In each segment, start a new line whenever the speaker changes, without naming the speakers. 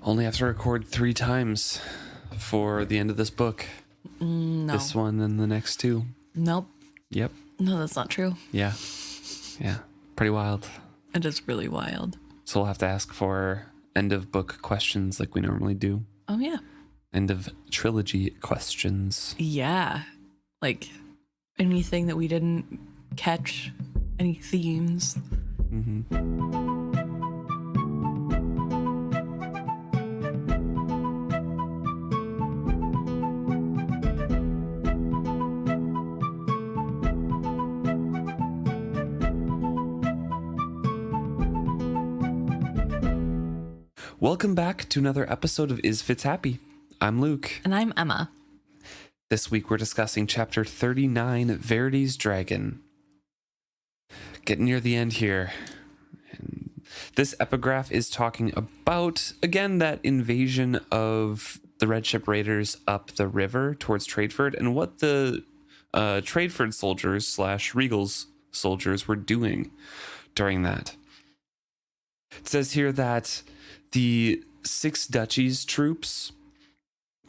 Only have to record 3 times for the end of this book.
No.
This one and the next 2.
Nope.
Yep.
No, that's not true.
Yeah. Yeah. Pretty wild.
It is really wild.
So we'll have to ask for end of book questions like we normally do.
Oh, yeah.
End of trilogy questions.
Yeah. Like anything that we didn't catch, any themes.
Mm-hmm. Welcome back to another episode of Is Fitz Happy? I'm Luke.
And I'm Emma.
This week we're discussing chapter 39, Verity-as-Dragon. Getting near the end here. And this epigraph is talking about, again, that invasion of the Red Ship Raiders up the river towards Tradeford and what the Tradeford soldiers / Regal's soldiers were doing during that. It says here that the Six Duchies troops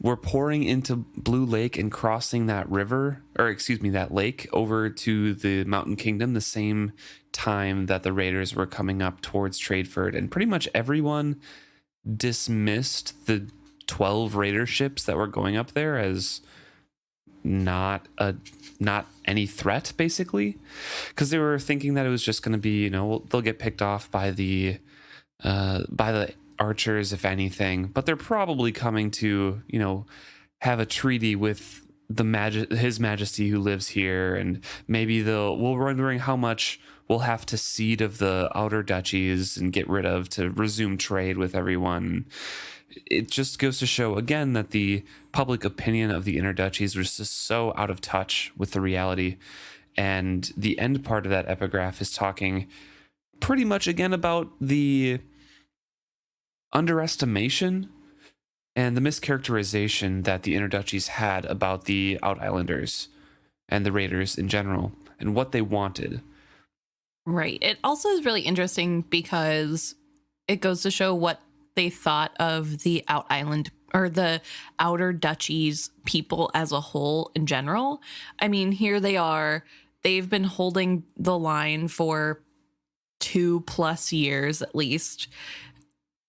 were pouring into Blue Lake and crossing that that lake over to the Mountain Kingdom the same time that the raiders were coming up towards Tradeford. And pretty much everyone dismissed the 12 raider ships that were going up there as not any threat, basically, because they were thinking that it was just going to be, they'll get picked off by the archers, if anything, but they're probably coming to, have a treaty with His Majesty who lives here, and maybe we're wondering how much we'll have to cede of the outer duchies and get rid of to resume trade with everyone. It just goes to show again that the public opinion of the inner duchies was just so out of touch with the reality. And the end part of that epigraph is talking pretty much again about the underestimation and the mischaracterization that the inner duchies had about the Out Islanders and the raiders in general and what they wanted.
Right. It also is really interesting because it goes to show what they thought of the Out Island or the outer duchies people as a whole in general. I mean, here they are. They've been holding the line for 2+ years at least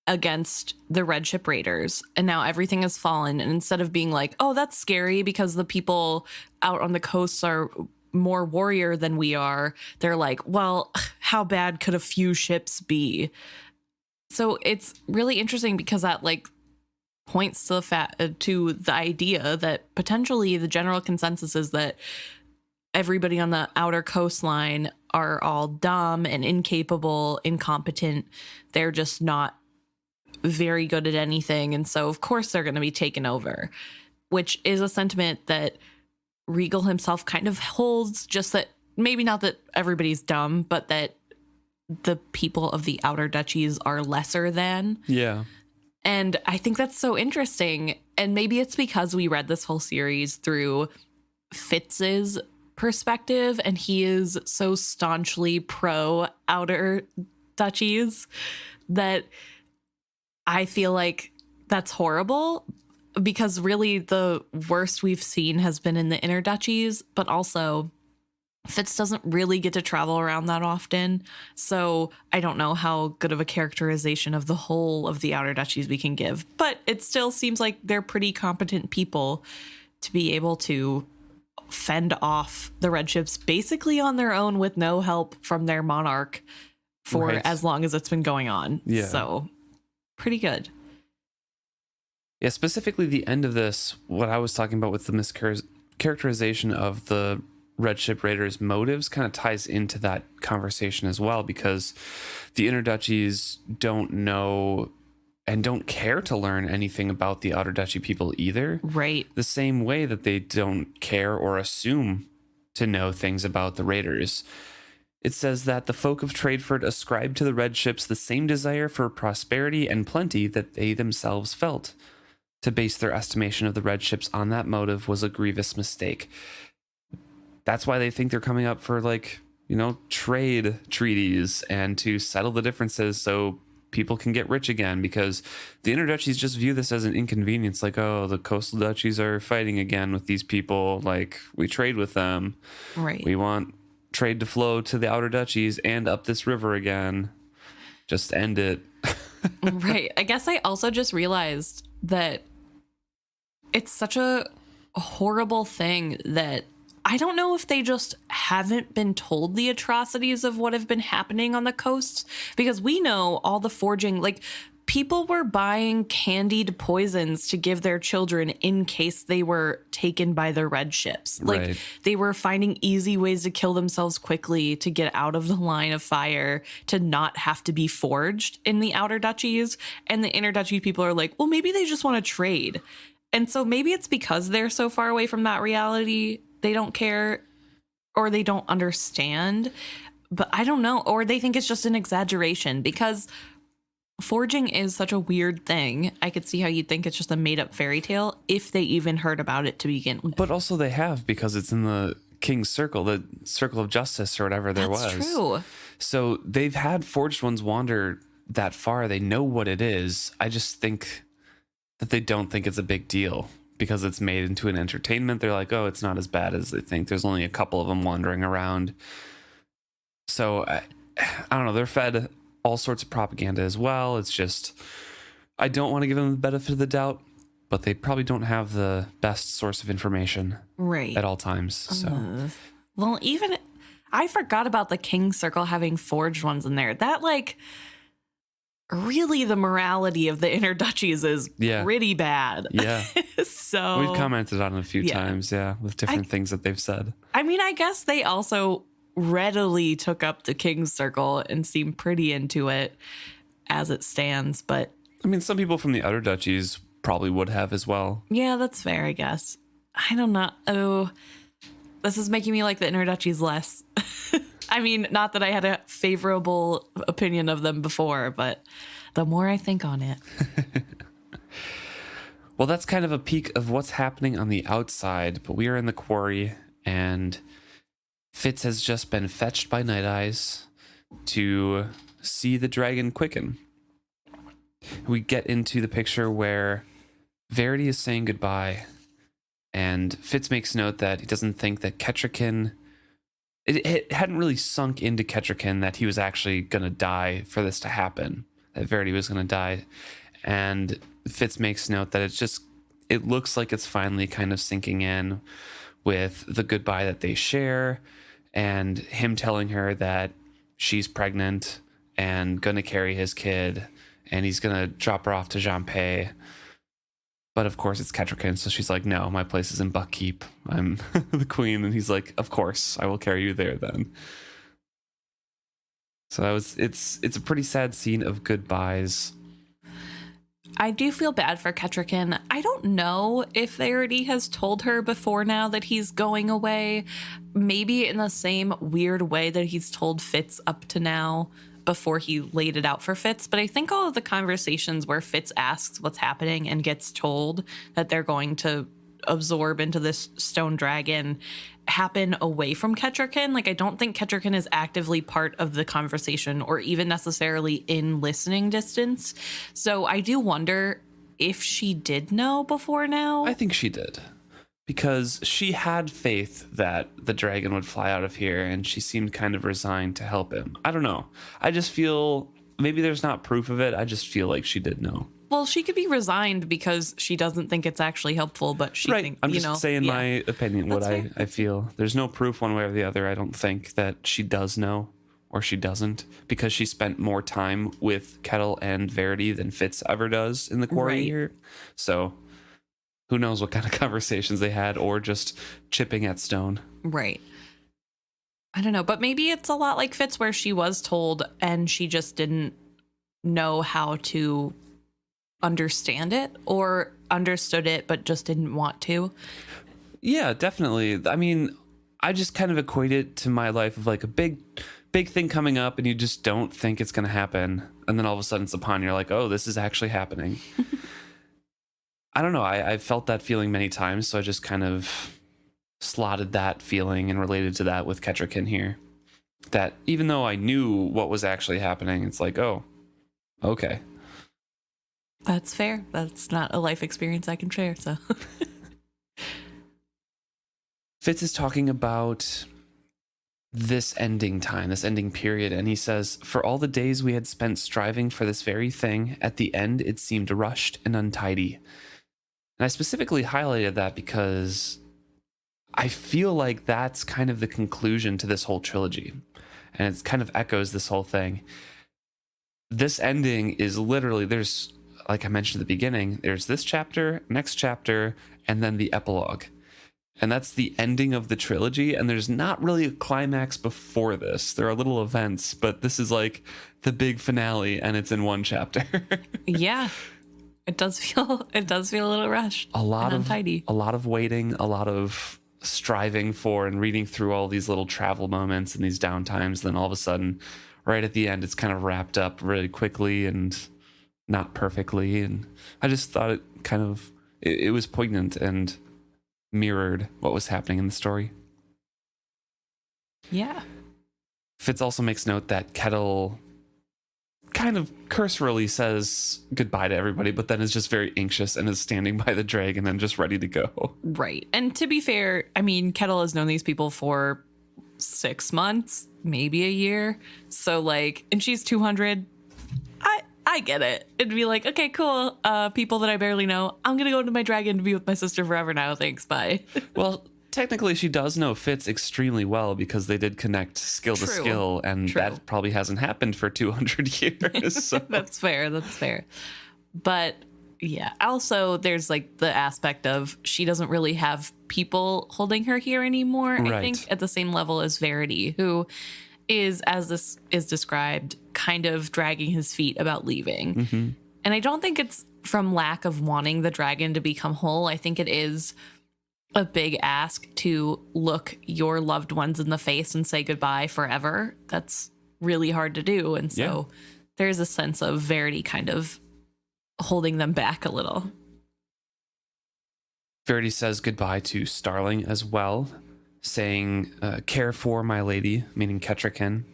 against the Red Ship Raiders, and now everything has fallen. And instead of being like, oh, that's scary because the people out on the coasts are more warrior than we are, they're like, well, how bad could a few ships be? So it's really interesting because that points to the idea that potentially the general consensus is that everybody on the outer coastline are all dumb and incapable, incompetent. They're just not very good at anything. And so, of course, they're going to be taken over, which is a sentiment that Regal himself kind of holds, just that maybe not that everybody's dumb, but that the people of the outer duchies are lesser than.
Yeah.
And I think that's so interesting. And maybe it's because we read this whole series through Fitz's perspective, and he is so staunchly pro outer duchies that I feel like that's horrible, because really the worst we've seen has been in the inner duchies, but also Fitz doesn't really get to travel around that often. So I don't know how good of a characterization of the whole of the outer duchies we can give, but it still seems like they're pretty competent people to be able to fend off the red ships basically on their own with no help from their monarch for as long as it's been going on.
Yeah.
So pretty good.
Yeah, specifically the end of this, what I was talking about with the mischaracterization of the Red Ship Raiders' motives kind of ties into that conversation as well, because the inner duchies don't know and don't care to learn anything about the outer duchy people either.
Right.
The same way that they don't care or assume to know things about the raiders. It says that the folk of Tradeford ascribed to the red ships the same desire for prosperity and plenty that they themselves felt. To base their estimation of the red ships on that motive was a grievous mistake. That's why they think they're coming up for trade treaties and to settle the differences so people can get rich again, because the inner duchies just view this as an inconvenience. Like, oh, the coastal duchies are fighting again with these people. Like, we trade with them.
Right.
We want trade to flow to the outer duchies and up this river again. Just end it.
Right. I guess I also just realized that it's such a horrible thing that I don't know if they just haven't been told the atrocities of what have been happening on the coasts, because we know all the forging, like people were buying candied poisons to give their children in case they were taken by the red ships. Like
Right.
they were finding easy ways to kill themselves quickly to get out of the line of fire, to not have to be forged in the outer duchies. And the inner duchy people are like, well, maybe they just want to trade. And so maybe it's because they're so far away from that reality, they don't care or they don't understand. But I don't know. Or they think it's just an exaggeration, because forging is such a weird thing. I could see how you'd think it's just a made up fairy tale if they even heard about it to begin with.
But also they have, because it's in the king's circle, the circle of justice or whatever there was.
That's true.
So they've had forged ones wander that far. They know what it is. I just think that they don't think it's a big deal because it's made into an entertainment. They're like, oh, it's not as bad as they think. There's only a couple of them wandering around. So I don't know. They're fed all sorts of propaganda as well. It's just, I don't want to give them the benefit of the doubt, but they probably don't have the best source of information
Right.
at all times. So
Well, even I forgot about the King's Circle having forged ones in there. That, like, really the morality of the inner duchies is pretty bad.
Yeah.
So
We've commented on it a few times, with different things that they've said.
I mean, I guess they also readily took up the King's Circle and seem pretty into it as it stands. But
I mean, some people from the outer duchies probably would have as well.
yeah, that's fair, I guess. I don't know. Oh, this is making me like the inner duchies less. I mean, not that I had a favorable opinion of them before, but the more I think on it.
Well, that's kind of a peek of what's happening on the outside, but we are in the quarry, and Fitz has just been fetched by Night Eyes to see the dragon quicken. We get into the picture where Verity is saying goodbye, and Fitz makes note that he doesn't think that Kettrikin... It hadn't really sunk into Kettrikin that he was actually going to die for this to happen, that Verity was going to die. And Fitz makes note that it looks like it's finally kind of sinking in with the goodbye that they share, and him telling her that she's pregnant and going to carry his kid, and he's going to drop her off to Jean-Pay. But of course it's Kettrikin, so she's like, no, my place is in Buckkeep. I'm the queen. And he's like, of course, I will carry you there then. So it's a pretty sad scene of goodbyes.
I do feel bad for Kettrikin. I don't know if Verity has told her before now that he's going away. Maybe in the same weird way that he's told Fitz up to now before he laid it out for Fitz. But I think all of the conversations where Fitz asks what's happening and gets told that they're going to absorb into this stone dragon happen away from Kettrikin. Like, I don't think Kettrikin is actively part of the conversation or even necessarily in listening distance. So I do wonder if she did know before now.
I think she did, because she had faith that the dragon would fly out of here, and she seemed kind of resigned to help him. I don't know. I just feel maybe there's not proof of it. I just feel like she did know.
Well, she could be resigned because she doesn't think it's actually helpful, but she thinks,
I'm just saying my opinion, what I feel. There's no proof one way or the other. I don't think that she does know or she doesn't, because she spent more time with Kettle and Verity than Fitz ever does in the quarry here. So who knows what kind of conversations they had, or just chipping at stone.
Right. I don't know, but maybe it's a lot like Fitz, where she was told and she just didn't know how to understand it, or understood it but just didn't want to.
Yeah, definitely. I mean, I just kind of equate it to my life of like a big thing coming up, and you just don't think it's going to happen, and then all of a sudden it's upon you. You're like, oh, this is actually happening. I don't know. I felt that feeling many times, so I just kind of slotted that feeling and related to that with Kettrikin here. That even though I knew what was actually happening, it's like, oh, Okay.
That's fair. That's not a life experience I can share, so.
Fitz is talking about this ending time, this ending period, and he says, "For all the days we had spent striving for this very thing, at the end it seemed rushed and untidy." And I specifically highlighted that because I feel like that's kind of the conclusion to this whole trilogy, and it kind of echoes this whole thing. This ending is literally, there's, like I mentioned at the beginning, there's this chapter, next chapter, and then the epilogue. And that's the ending of the trilogy, and there's not really a climax before this. There are little events, but this is like the big finale, and it's in one chapter.
Yeah. It does feel a little rushed.
A lot
and untidy.
a lot of waiting, a lot of striving for and reading through all these little travel moments and these downtimes. Then all of a sudden, right at the end, it's kind of wrapped up really quickly and not perfectly. And I just thought it kind of it was poignant and mirrored what was happening in the story.
Yeah.
Fitz also makes note that Kettle kind of cursorily says goodbye to everybody, but then is just very anxious and is standing by the dragon and just ready to go.
Right. And to be fair, I mean, Kettle has known these people for 6 months, maybe a year. So like, and she's 200. I get it. It'd be like, okay, cool. People that I barely know. I'm going to go into my dragon to be with my sister forever now. Thanks. Bye.
Well, technically she does know Fitz extremely well because they did connect skill to skill, and that probably hasn't happened for 200 years. So.
That's fair. But yeah, also there's like the aspect of she doesn't really have people holding her here anymore. Right. I think at the same level as Verity, who is, as this is described, kind of dragging his feet about leaving. Mm-hmm. And I don't think it's from lack of wanting the dragon to become whole. I think it is a big ask to look your loved ones in the face and say goodbye forever. That's really hard to do. And so there's a sense of Verity kind of holding them back a little.
Verity says goodbye to Starling as well, saying, "Care for my lady," meaning Kettrikin.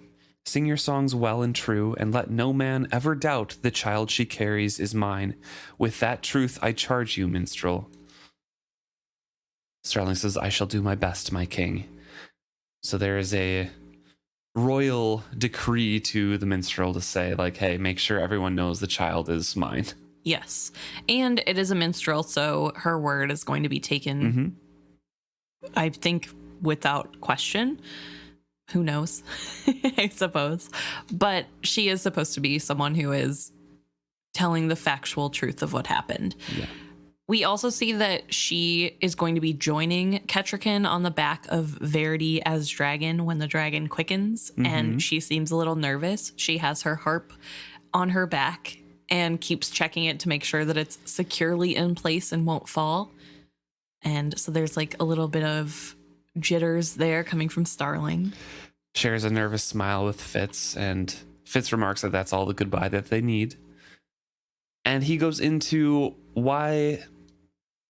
"Sing your songs well and true, and let no man ever doubt the child she carries is mine. With that truth I charge you, minstrel." Starling says, "I shall do my best, my king." So there is a royal decree to the minstrel to say, like, hey, make sure everyone knows the child is mine.
Yes. And it is a minstrel, so her word is going to be taken, I think, without question. Who knows? I suppose. But she is supposed to be someone who is telling the factual truth of what happened. Yeah. We also see that she is going to be joining Kettrikin on the back of Verity-as-Dragon when the dragon quickens, and she seems a little nervous. She has her harp on her back and keeps checking it to make sure that it's securely in place and won't fall. And so there's like a little bit of jitters there coming from Starling.
Shares a nervous smile with Fitz, and Fitz remarks that that's all the goodbye that they need. And he goes into why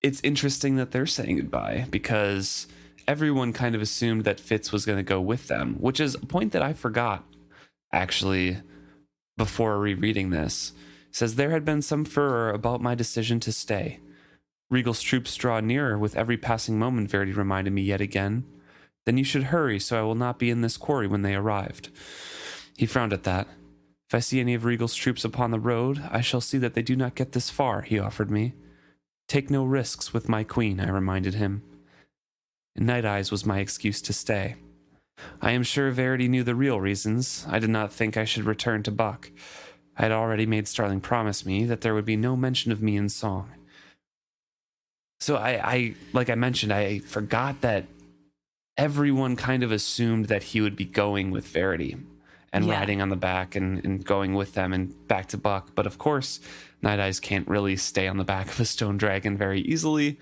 it's interesting that they're saying goodbye, because everyone kind of assumed that Fitz was going to go with them, which is a point that I forgot, actually, before rereading this. It says, "There had been some furor about my decision to stay. Regal's troops draw nearer with every passing moment," Verity reminded me yet again. "Then you should hurry, so I will not be in this quarry when they arrived." He frowned at that. "If I see any of Regal's troops upon the road, I shall see that they do not get this far," he offered me. "Take no risks with my queen," I reminded him. Night Eyes was my excuse to stay. I am sure Verity knew the real reasons. I did not think I should return to Buck. I had already made Starling promise me that there would be no mention of me in song. So I like I mentioned, I forgot that everyone kind of assumed that he would be going with Verity and riding on the back and going with them and back to Buck. But of course, Night Eyes can't really stay on the back of a stone dragon very easily.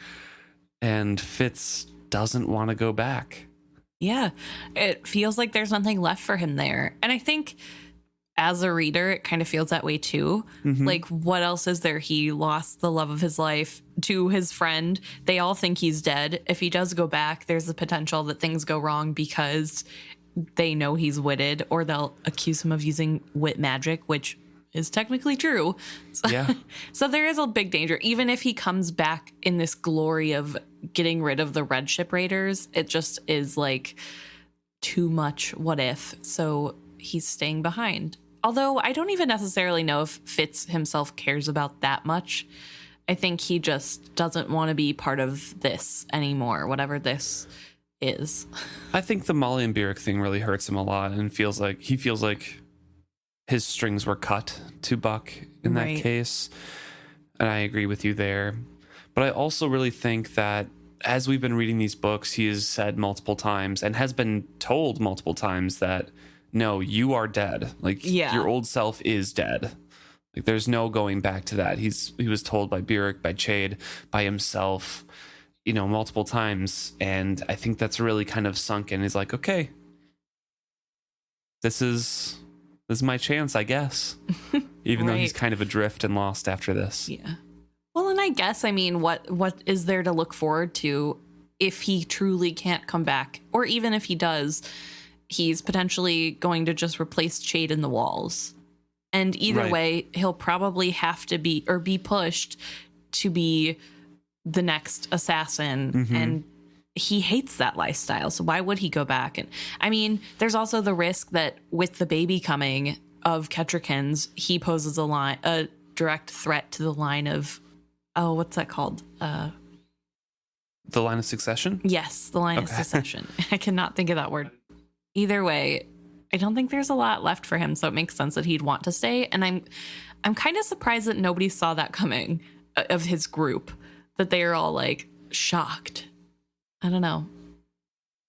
And Fitz doesn't want to go back.
Yeah, it feels like there's nothing left for him there. And I think as a reader, it kind of feels that way too. Like, what else is there? He lost the love of his life to his friend. They all think he's dead. If he does go back, there's the potential that things go wrong because they know he's witted, or they'll accuse him of using wit magic, which is technically true. So,
Yeah.
so there is a big danger. Even if he comes back in this glory of getting rid of the Red Ship Raiders, it just is like too much what if. So he's staying behind. Although I don't even necessarily know if Fitz himself cares about that much. I think he just doesn't want to be part of this anymore, whatever this is.
I think the Molly and Byrrc thing really hurts him a lot, and he feels like his strings were cut to Buck in that case. And I agree with you there. But I also really think that as we've been reading these books, he has said multiple times and has been told multiple times that, no, you are dead. Like, your old self is dead. Like, there's no going back to that. He was told by Byrrc, by Chade, by himself, multiple times. And I think that's really kind of sunk in. He's like, okay, this is my chance, I guess. Even though he's kind of adrift and lost after this.
Yeah. Well, and I guess, I mean, what is there to look forward to if he truly can't come back? Or even if he does, he's potentially going to just replace Chade in the walls. And either way, he'll probably have to be pushed to be the next assassin. Mm-hmm. And he hates that lifestyle. So why would he go back? And I mean, there's also the risk that with the baby coming of Ketrickins, he poses a direct threat to the line of, what's that called?
The line of succession?
Yes, the line of succession. I cannot think of that word. Either way, I don't think there's a lot left for him, so it makes sense that he'd want to stay. And I'm kind of surprised that nobody saw that coming of his group, that they are all like shocked. I don't know.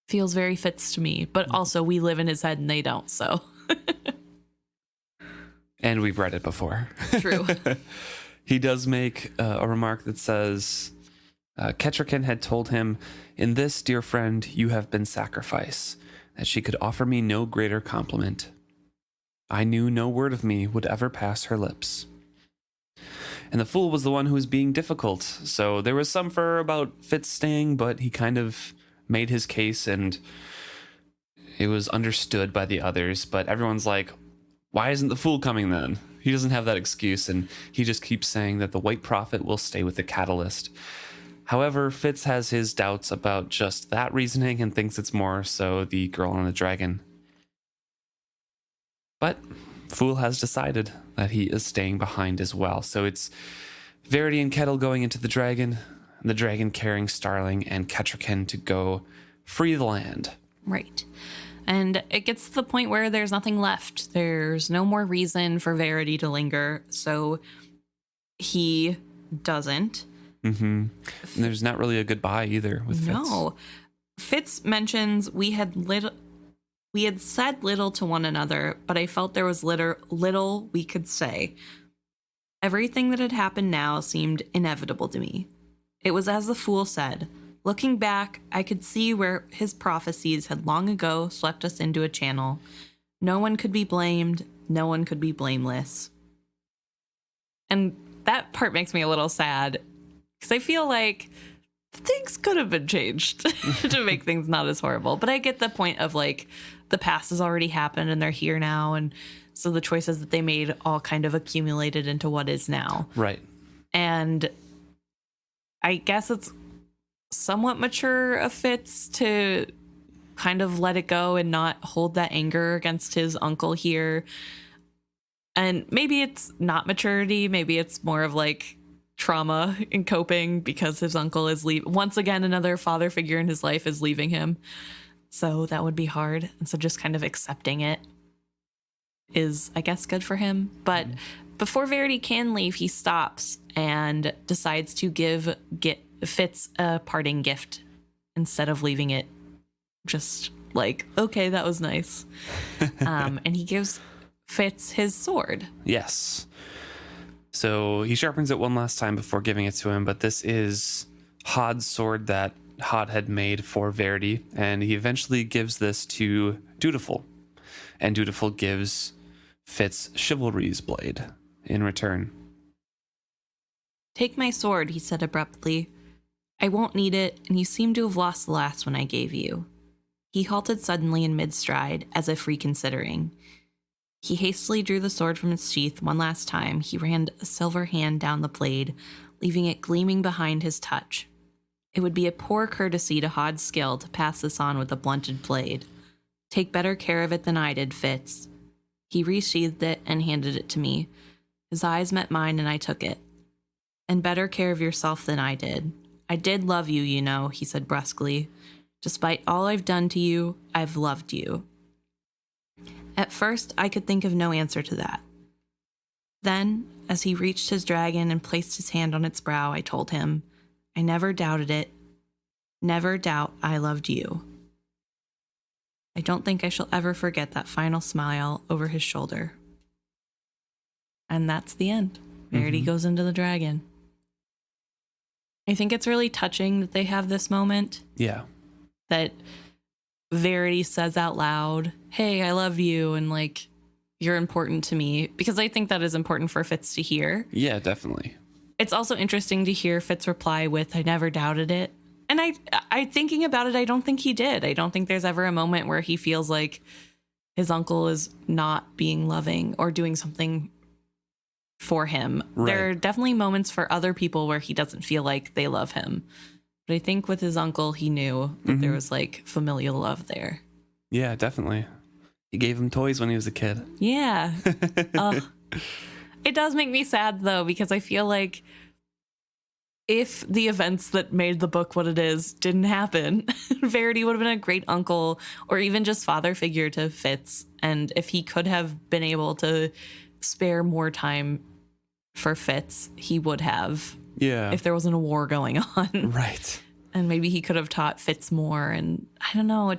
Feels very Fitz to me, but also we live in his head and they don't, so.
And we've read it before.
True.
He does make a remark that says, Ketrican had told him, "In this, dear friend, you have been sacrifice, that she could offer me no greater compliment. I knew no word of me would ever pass her lips." And the fool was the one who was being difficult. So there was some furor about Fitz staying, but he kind of made his case and it was understood by the others. But everyone's like, why isn't the fool coming then? He doesn't have that excuse. And he just keeps saying that the White Prophet will stay with the Catalyst. However, Fitz has his doubts about just that reasoning and thinks it's more so the girl on the dragon. But Fool has decided that he is staying behind as well. So it's Verity and Kettle going into the dragon, and the dragon carrying Starling and Ketrican to go free the land.
Right. And it gets to the point where there's nothing left. There's no more reason for Verity to linger. So he doesn't.
Mm-hmm. And there's not really a goodbye either with Fitz.
No. Fitz mentions we had said little to one another, but I felt there was little we could say. Everything that had happened now seemed inevitable to me. It was as the fool said. Looking back, I could see where his prophecies had long ago swept us into a channel. No one could be blamed. No one could be blameless. And that part makes me a little sad, because I feel like things could have been changed to make things not as horrible. But I get the point of like, the past has already happened and they're here now. And so the choices that they made all kind of accumulated into what is now.
Right.
And I guess it's somewhat mature of Fitz to kind of let it go and not hold that anger against his uncle here. And maybe it's not maturity. Maybe it's more of like trauma and coping because his uncle is leaving. Once again, another father figure in his life is leaving him. So that would be hard. And so just kind of accepting it is, I guess, good for him. But before Verity can leave, he stops and decides to give Fitz a parting gift instead of leaving it just like, okay, that was nice. And he gives Fitz his sword.
Yes. So he sharpens it one last time before giving it to him, but this is Hodd's sword that Hodd had made for Verity, and he eventually gives this to Dutiful, and Dutiful gives Fitz Chivalry's blade in return.
Take my sword, he said abruptly. I won't need it, and you seem to have lost the last one I gave you. He halted suddenly in mid-stride, as if reconsidering. He hastily drew the sword from its sheath one last time. He ran a silver hand down the blade, leaving it gleaming behind his touch. It would be a poor courtesy to Hodd's skill to pass this on with a blunted blade. Take better care of it than I did, Fitz. He resheathed it and handed it to me. His eyes met mine and I took it. And better care of yourself than I did. I did love you, you know, he said brusquely. Despite all I've done to you, I've loved you. At first, I could think of no answer to that. Then, as he reached his dragon and placed his hand on its brow, I told him, I never doubted it. Never doubt I loved you. I don't think I shall ever forget that final smile over his shoulder. And that's the end. Verity goes into the dragon. I think it's really touching that they have this moment.
Yeah.
That Verity says out loud, hey, I love you, and like, you're important to me, because I think that is important for Fitz to hear.
Yeah, definitely.
It's also interesting to hear Fitz reply with, I never doubted it. And I thinking about it, I don't think he did. I don't think there's ever a moment where he feels like his uncle is not being loving or doing something for him.
Right.
There are definitely moments for other people where he doesn't feel like they love him. But I think with his uncle, he knew that there was like familial love there.
Yeah, definitely. He gave him toys when he was a kid.
Yeah. It does make me sad, though, because I feel like if the events that made the book what it is didn't happen, Verity would have been a great uncle or even just father figure to Fitz. And if he could have been able to spare more time for Fitz, he would have.
Yeah.
If there wasn't a war going on.
Right.
And maybe he could have taught Fitz more. And I don't know,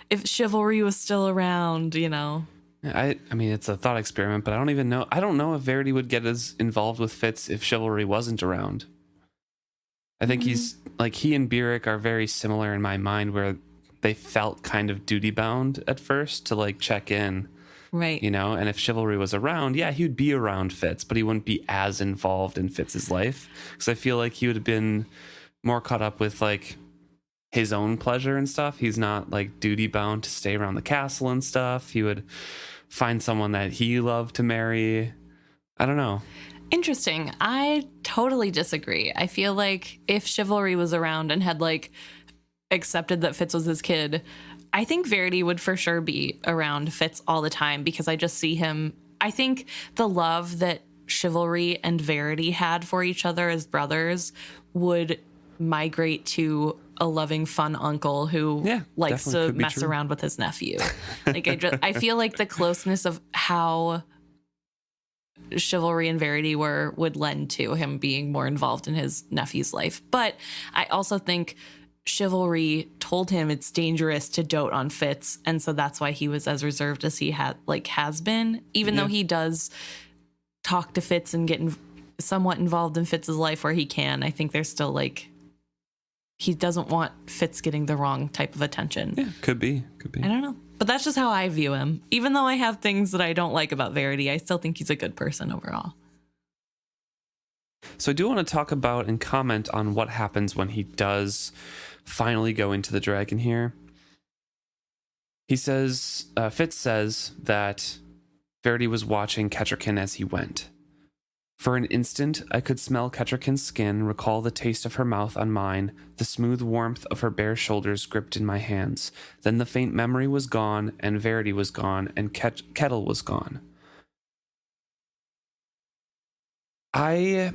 if chivalry was still around, you know.
I mean, it's a thought experiment, but I don't even know. I don't know if Verity would get as involved with Fitz if chivalry wasn't around. I think he's like, he and Burek are very similar in my mind, where they felt kind of duty bound at first to like check in.
Right.
You know, and if chivalry was around, yeah, he would be around Fitz, but he wouldn't be as involved in Fitz's life. Because I feel like he would have been more caught up with like his own pleasure and stuff. He's not like duty bound to stay around the castle and stuff. He would find someone that he loved to marry. I don't know.
Interesting. I totally disagree. I feel like if chivalry was around and had like accepted that Fitz was his kid, I think Verity would for sure be around Fitz all the time, because I just see him. I think the love that chivalry and Verity had for each other as brothers would migrate to a loving, fun uncle who likes to mess around with his nephew. Like I feel like the closeness of how chivalry and Verity would lend to him being more involved in his nephew's life. But I also think chivalry told him it's dangerous to dote on Fitz, and so that's why he was as reserved as he has been, even though he does talk to Fitz and get somewhat involved in Fitz's life where he can. I think there's still like, he doesn't want Fitz getting the wrong type of attention.
Yeah, could be.
I don't know, but that's just how I view him. Even though I have things that I don't like about Verity, I still think he's a good person overall.
So I do want to talk about and comment on what happens when he does finally go into the dragon here. He says, Fitz says that Verity was watching Kettricken as he went. For an instant, I could smell Kettricken's skin, recall the taste of her mouth on mine, the smooth warmth of her bare shoulders gripped in my hands. Then the faint memory was gone, and Verity was gone, and Kettle was gone. I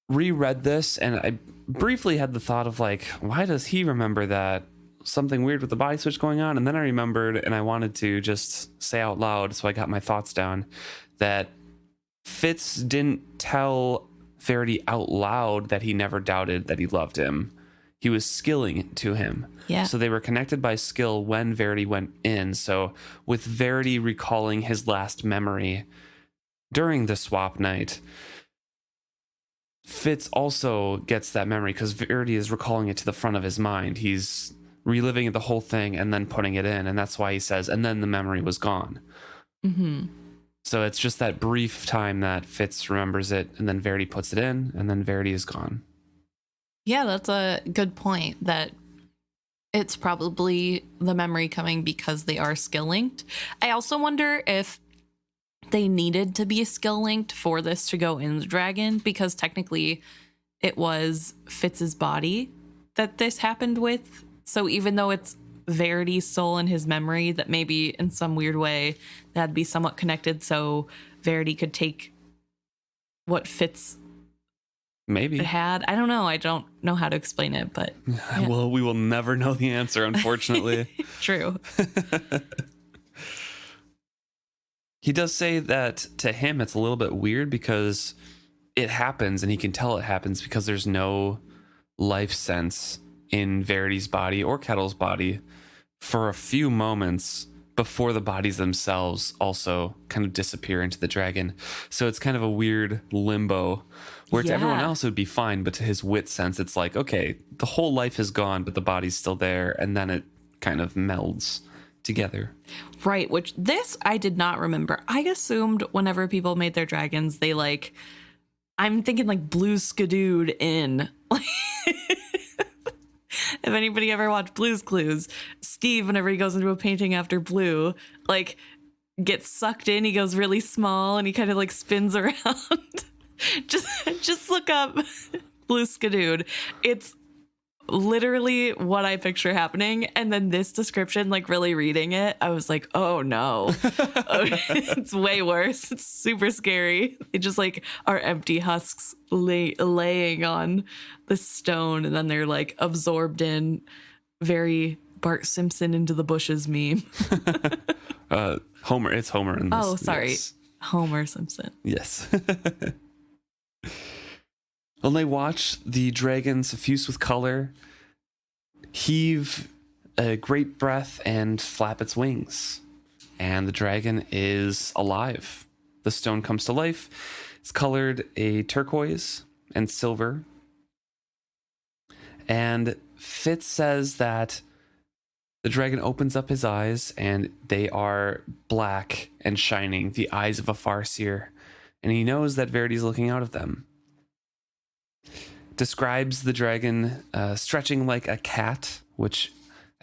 reread this, and I briefly had the thought of like, why does he remember that? Something weird with the body switch going on. And then I remembered, and I wanted to just say out loud, so I got my thoughts down, that Fitz didn't tell Verity out loud that he never doubted that he loved him. He was skilling it to him.
Yeah.
So they were connected by skill when Verity went in. So with Verity recalling his last memory during the swap night, Fitz also gets that memory because Verity is recalling it to the front of his mind. He's reliving the whole thing and then putting it in. And that's why he says, and then the memory was gone.
Mm-hmm.
So it's just that brief time that Fitz remembers it, and then Verity puts it in, and then Verity is gone.
Yeah, that's a good point, that It's probably the memory coming because they are skill linked. I also wonder if they needed to be skill linked for this to go in the dragon, because technically it was Fitz's body that this happened with. So even though it's Verity's soul and his memory, that maybe in some weird way that'd be somewhat connected, so Verity could take what Fitz
Maybe
had. I don't know. I don't know how to explain it, but yeah.
Well, we will never know the answer, unfortunately.
True.
He does say that to him it's a little bit weird because it happens, and he can tell it happens because there's no life sense in Verity's body or Kettle's body for a few moments before the bodies themselves also kind of disappear into the dragon. So it's kind of a weird limbo where to everyone else it would be fine, but to his wit sense, it's like, okay, the whole life is gone, but the body's still there, and then it kind of melds together.
Right, which this I did not remember. I assumed whenever people made their dragons, they like, I'm thinking like Blue Skidooed in. If anybody ever watched Blue's Clues, Steve, whenever he goes into a painting after Blue, like gets sucked in, he goes really small and he kind of like spins around. just look up Blue Skidooed. It's literally what I picture happening. And then this description, like really reading it, I was like, oh no. It's way worse. It's super scary. They just like are empty husks laying on the stone, and then they're like absorbed in. Very Bart Simpson into the bushes meme.
Homer. It's Homer in this.
Oh, sorry.
Yes.
Homer Simpson.
Yes. Well, they watch the dragon suffuse with color, heave a great breath, and flap its wings. And the dragon is alive. The stone comes to life. It's colored a turquoise and silver. And Fitz says that the dragon opens up his eyes, and they are black and shining, the eyes of a Farseer. And he knows that Verity's looking out of them. Describes the dragon stretching like a cat, which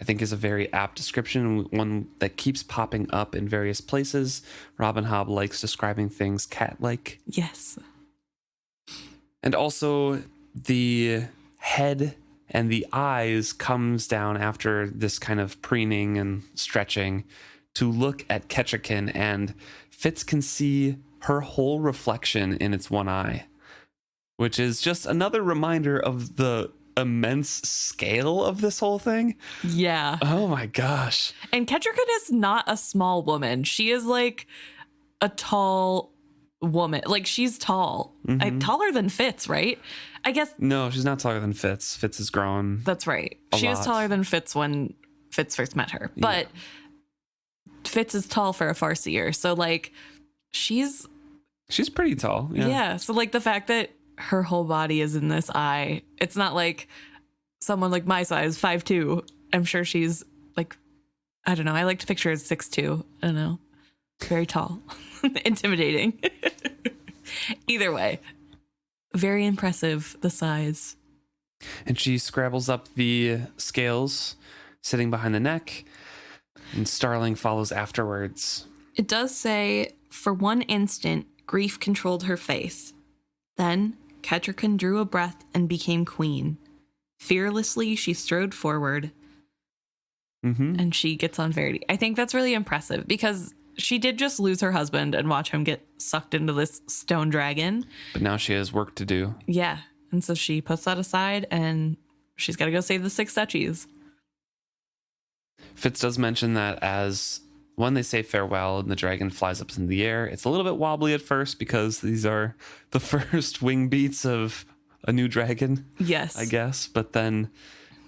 I think is a very apt description, one that keeps popping up in various places. Robin Hobb likes describing things cat-like.
Yes.
And also the head and the eyes comes down after this kind of preening and stretching to look at Ketchikan, and Fitz can see her whole reflection in its one eye, which is just another reminder of the immense scale of this whole thing.
Yeah.
Oh my gosh.
And Ketchikan is not a small woman. She is like a tall woman. Like, she's tall. Taller than Fitz, right? I guess.
No, she's not taller than Fitz. Fitz has grown.
That's right. She was taller than Fitz when Fitz first met her. But Fitz is tall for a Farseer. So like she's
pretty tall.
Yeah. So like the fact that her whole body is in this eye, it's not like someone like my size, 5'2". I'm sure she's like, I don't know. I like to picture her as 6'2". I don't know. Very tall. Intimidating. Either way, very impressive, the size.
And she scrabbles up the scales sitting behind the neck, and Starling follows afterwards.
It does say, for one instant, grief controlled her face. Then Ketchikan drew a breath and became queen. Fearlessly, she strode forward. And she gets on Verity. I think that's really impressive because she did just lose her husband and watch him get sucked into this stone dragon.
But now she has work to do.
Yeah. And so she puts that aside and she's got to go save the Six Duchies.
Fitz does mention that as when they say farewell and the dragon flies up in the air, it's a little bit wobbly at first because these are the first wing beats of a new dragon.
Yes.
I guess. But then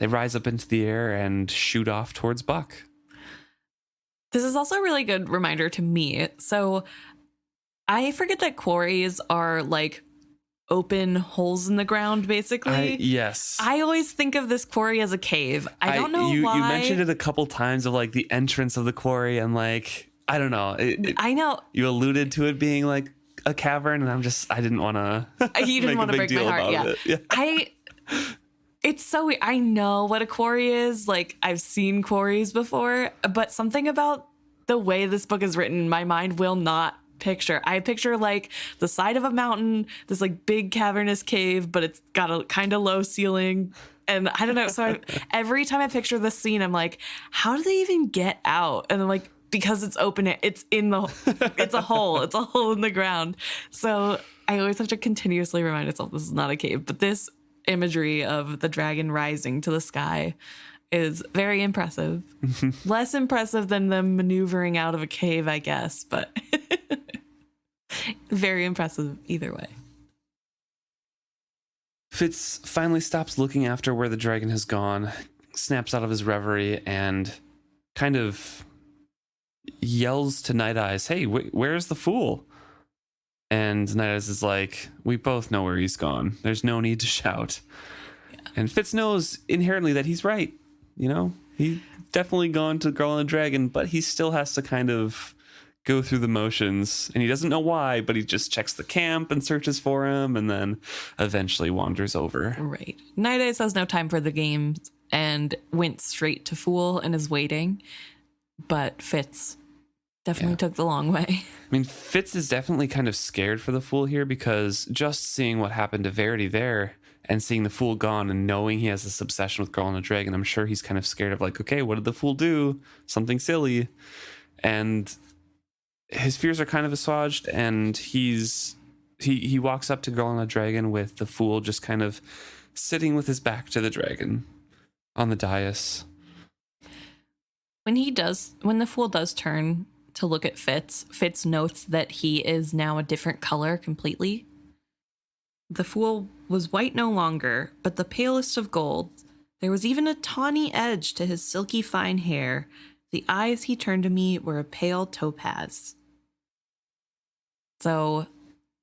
they rise up into the air and shoot off towards Buck.
This is also a really good reminder to me. So I forget that quarries are like open holes in the ground, basically.
Yes.
I always think of this quarry as a cave. I don't know why.
You mentioned it a couple times of like the entrance of the quarry, and like, I don't know.
I know.
You alluded to it being like a cavern, and I didn't want to.
You didn't want to break my heart. Yeah. It's so weird. I know what a quarry is. Like, I've seen quarries before, but something about the way this book is written, my mind will not picture. I picture like the side of a mountain, this like big cavernous cave, but it's got a kind of low ceiling. And I don't know. So every time I picture this scene, I'm like, how do they even get out? And I'm like, because it's open, it's it's a hole. It's a hole in the ground. So I always have to continuously remind myself this is not a cave. But this imagery of the dragon rising to the sky is very impressive. Less impressive than them maneuvering out of a cave, I guess, but very impressive either way.
Fitz finally stops looking after where the dragon has gone, snaps out of his reverie, and kind of yells to Night Eyes, "Hey, where's the fool?" And Night Eyes is like, "We both know where he's gone. There's no need to shout." Yeah. And Fitz knows inherently that he's right. You know, he's definitely gone to Girl and the Dragon, but he still has to kind of go through the motions. And he doesn't know why, but he just checks the camp and searches for him and then eventually wanders over.
Right. Night Eyes has no time for the games and went straight to Fool and is waiting. But Fitz definitely took the long way.
I mean, Fitz is definitely kind of scared for the Fool here because just seeing what happened to Verity there and seeing the Fool gone and knowing he has this obsession with Girl and the Dragon, I'm sure he's kind of scared of like, okay, what did the Fool do? Something silly. And his fears are kind of assuaged, and he walks up to Girl and the Dragon with the Fool just kind of sitting with his back to the dragon on the dais.
When the Fool does turn to look at Fitz notes that he is now a different color completely. The Fool was white no longer, but the palest of gold. There was even a tawny edge to his silky fine hair. The eyes he turned to me were a pale topaz. So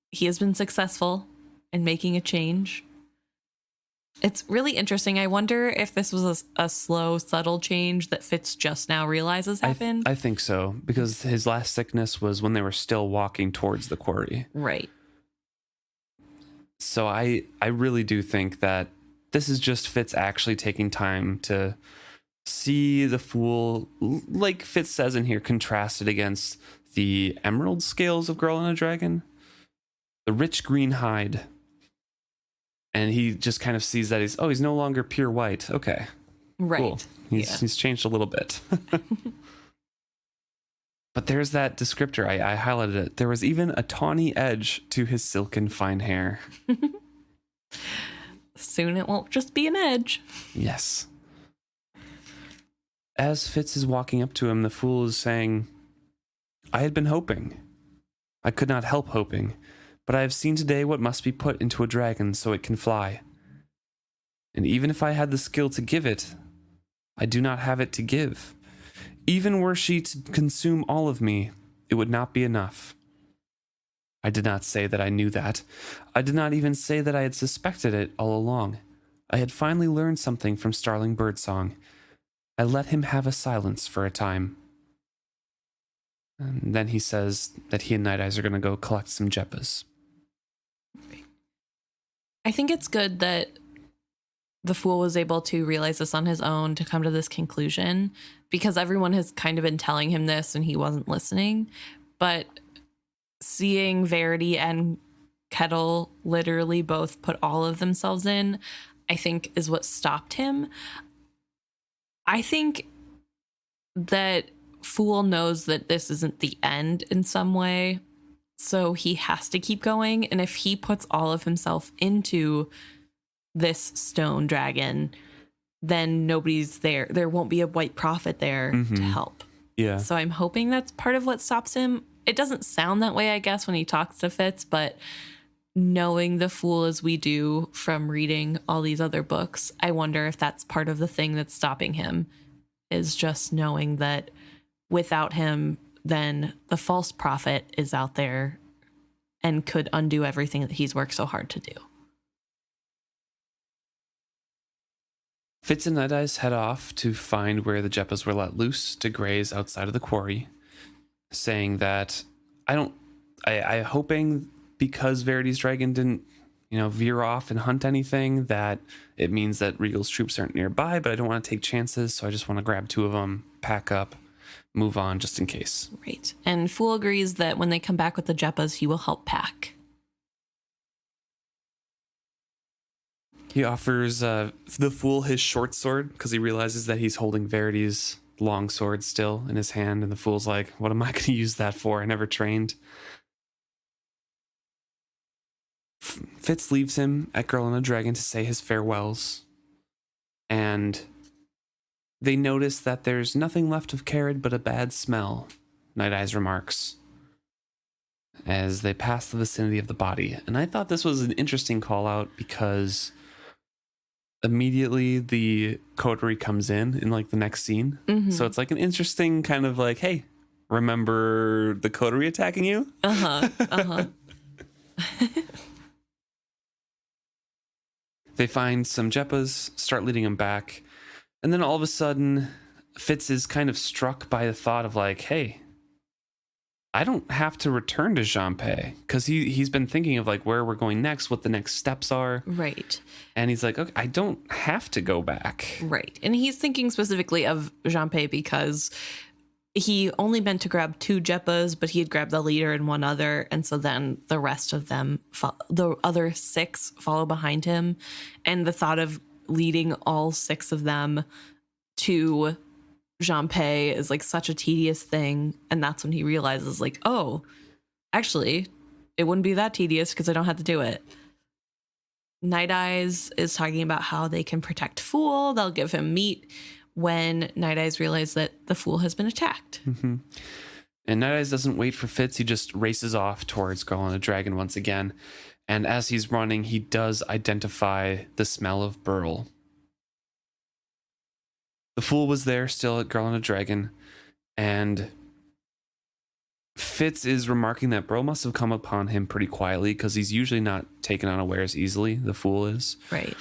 he has been successful in making a change. It's really interesting. I wonder if this was a slow, subtle change that Fitz just now realizes happened.
I think so, because his last sickness was when they were still walking towards the quarry.
Right.
So I really do think that this is just Fitz actually taking time to see the Fool, like Fitz says in here, contrasted against the emerald scales of Girl and a Dragon, the rich green hide. And he just kind of sees that he's no longer pure white. Okay.
Right.
Cool. He's changed a little bit. But there's that descriptor. I highlighted it. There was even a tawny edge to his silken fine hair.
Soon it won't just be an edge.
Yes. As Fitz is walking up to him, the Fool is saying, "I had been hoping. I could not help hoping. But I have seen today what must be put into a dragon so it can fly. And even if I had the skill to give it, I do not have it to give. Even were she to consume all of me, it would not be enough. I did not say that I knew that. I did not even say that I had suspected it all along. I had finally learned something from Starling Birdsong. I let him have a silence for a time." And then he says that he and Night Eyes are going to go collect some Jeppas.
I think it's good that the Fool was able to realize this on his own to come to this conclusion, because everyone has kind of been telling him this and he wasn't listening. But seeing Verity and Kettle literally both put all of themselves in, I think is what stopped him. I think that Fool knows that this isn't the end in some way, so he has to keep going. And if he puts all of himself into this stone dragon, then nobody's there. There won't be a white prophet there to help.
Yeah.
So I'm hoping that's part of what stops him. It doesn't sound that way, I guess, when he talks to Fitz, but knowing the Fool as we do from reading all these other books, I wonder if that's part of the thing that's stopping him, is just knowing that without him, then the false prophet is out there and could undo everything that he's worked so hard to do.
Fitz and Night Eyes head off to find where the Jeppas were let loose to graze outside of the quarry, saying that I hoping because Verity's Dragon didn't veer off and hunt anything, that it means that Regal's troops aren't nearby, but I don't want to take chances, so I just want to grab 2 of them, pack up, move on just in case.
Right. And Fool agrees that when they come back with the Jeppas, he will help pack.
He offers the Fool his short sword because he realizes that he's holding Verity's long sword still in his hand, and the Fool's like, what am I going to use that for? I never trained. Fitz leaves him at Girl and a Dragon to say his farewells, and they notice that there's nothing left of Carid but a bad smell, Night Eyes remarks, as they pass the vicinity of the body. And I thought this was an interesting call out because immediately the coterie comes in like the next scene. Mm-hmm. So it's like an interesting kind of like, hey, remember the coterie attacking you? They find some Jeppas, start leading them back. And then all of a sudden, Fitz is kind of struck by the thought of like, hey, I don't have to return to Jean-Pay, because he's been thinking of like where we're going next, what the next steps are.
Right.
And he's like, okay, I don't have to go back.
Right. And he's thinking specifically of Jean-Pay because he only meant to grab 2 Jeppas, but he had grabbed the leader and 1 other. And so then the rest of them, the other 6 follow behind him. And the thought of leading all 6 of them to Jean-Pay is like such a tedious thing. And that's when he realizes like, oh, actually, it wouldn't be that tedious because I don't have to do it. Night Eyes is talking about how they can protect Fool. They'll give him meat when Night Eyes realize that the Fool has been attacked.
Mm-hmm. And Night Eyes doesn't wait for Fitz. He just races off towards Girl and a Dragon once again. And as he's running, he does identify the smell of Burl. The Fool was there still at Girl and a Dragon. And Fitz is remarking that Burl must have come upon him pretty quietly because he's usually not taken unawares easily. The Fool is.
Right.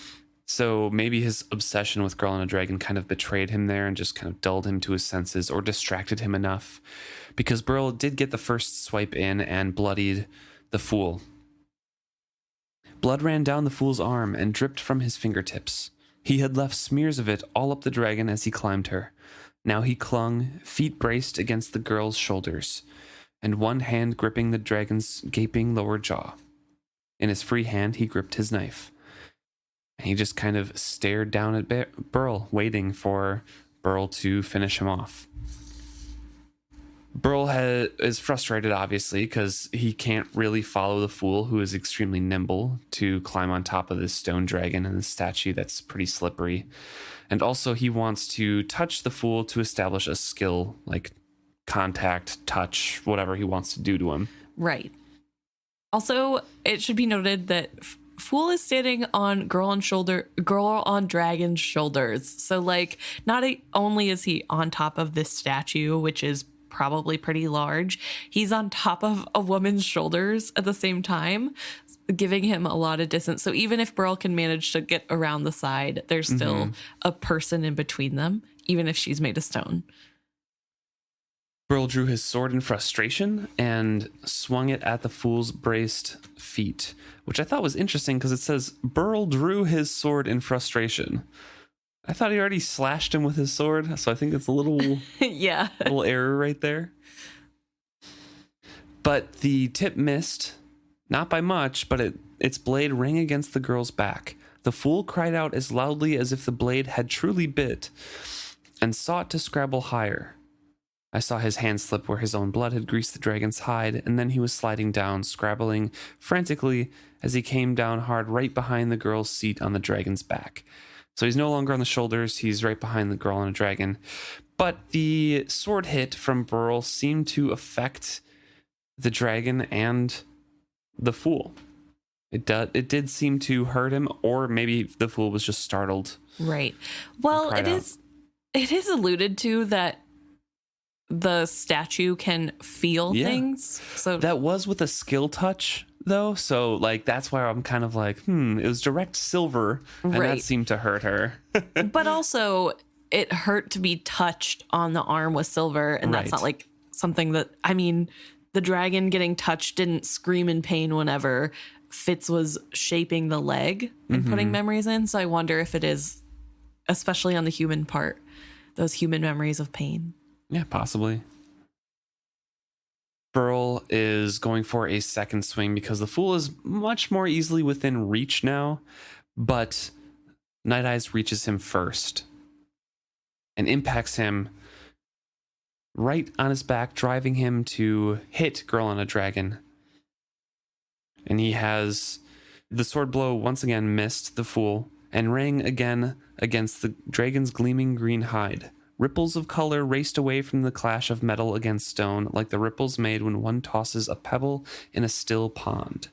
So maybe his obsession with Girl and a Dragon kind of betrayed him there and just kind of dulled him to his senses or distracted him enough, because Burl did get the first swipe in and bloodied the Fool. Blood ran down the Fool's arm and dripped from his fingertips. He had left smears of it all up the dragon as he climbed her. Now he clung, feet braced against the girl's shoulders, and one hand gripping the dragon's gaping lower jaw. In his free hand, he gripped his knife. And he just kind of stared down at Burl, waiting for Burl to finish him off. Burl is frustrated, obviously, because he can't really follow the Fool, who is extremely nimble, to climb on top of this stone dragon and the statue that's pretty slippery. And also he wants to touch the Fool to establish a skill, like contact, touch, whatever he wants to do to him.
Right. Also, it should be noted that Fool is standing on Girl on Dragon's shoulders. So, like, not only is he on top of this statue, which is probably pretty large, he's on top of a woman's shoulders at the same time, giving him a lot of distance. So even if Burl can manage to get around the side, there's still a person in between them, even if she's made of stone.
Burl drew his sword in frustration and swung it at the Fool's braced feet, which I thought was interesting because it says Burl drew his sword in frustration. I thought he already slashed him with his sword, so I think it's a little little error right there. But the tip missed, not by much, but its blade rang against the girl's back. The Fool cried out as loudly as if the blade had truly bit and sought to scrabble higher. I saw his hand slip where his own blood had greased the dragon's hide, and then he was sliding down, scrabbling frantically as he came down hard right behind the girl's seat on the dragon's back. So he's no longer on the shoulders, he's right behind the Girl on a Dragon. But the sword hit from Burl seemed to affect the dragon and the Fool. It did seem to hurt him, or maybe the Fool was just startled.
Right. Well, it is alluded to that the statue can feel things. So
that was with a skill touch, though. So like that's why I'm kind of like, it was direct silver, and that seemed to hurt her.
But also it hurt to be touched on the arm with silver, and that's not like something that, I mean, the dragon getting touched didn't scream in pain whenever Fitz was shaping the leg and putting memories in. So I wonder if it is, especially on the human part, those human memories of pain.
Yeah, possibly. Burl is going for a second swing because the Fool is much more easily within reach now, but Night Eyes reaches him first and impacts him right on his back, driving him to hit Girl on a Dragon. And he has the sword blow once again missed the Fool and rang again against the dragon's gleaming green hide. Ripples of color raced away from the clash of metal against stone, like the ripples made when one tosses a pebble in a still pond.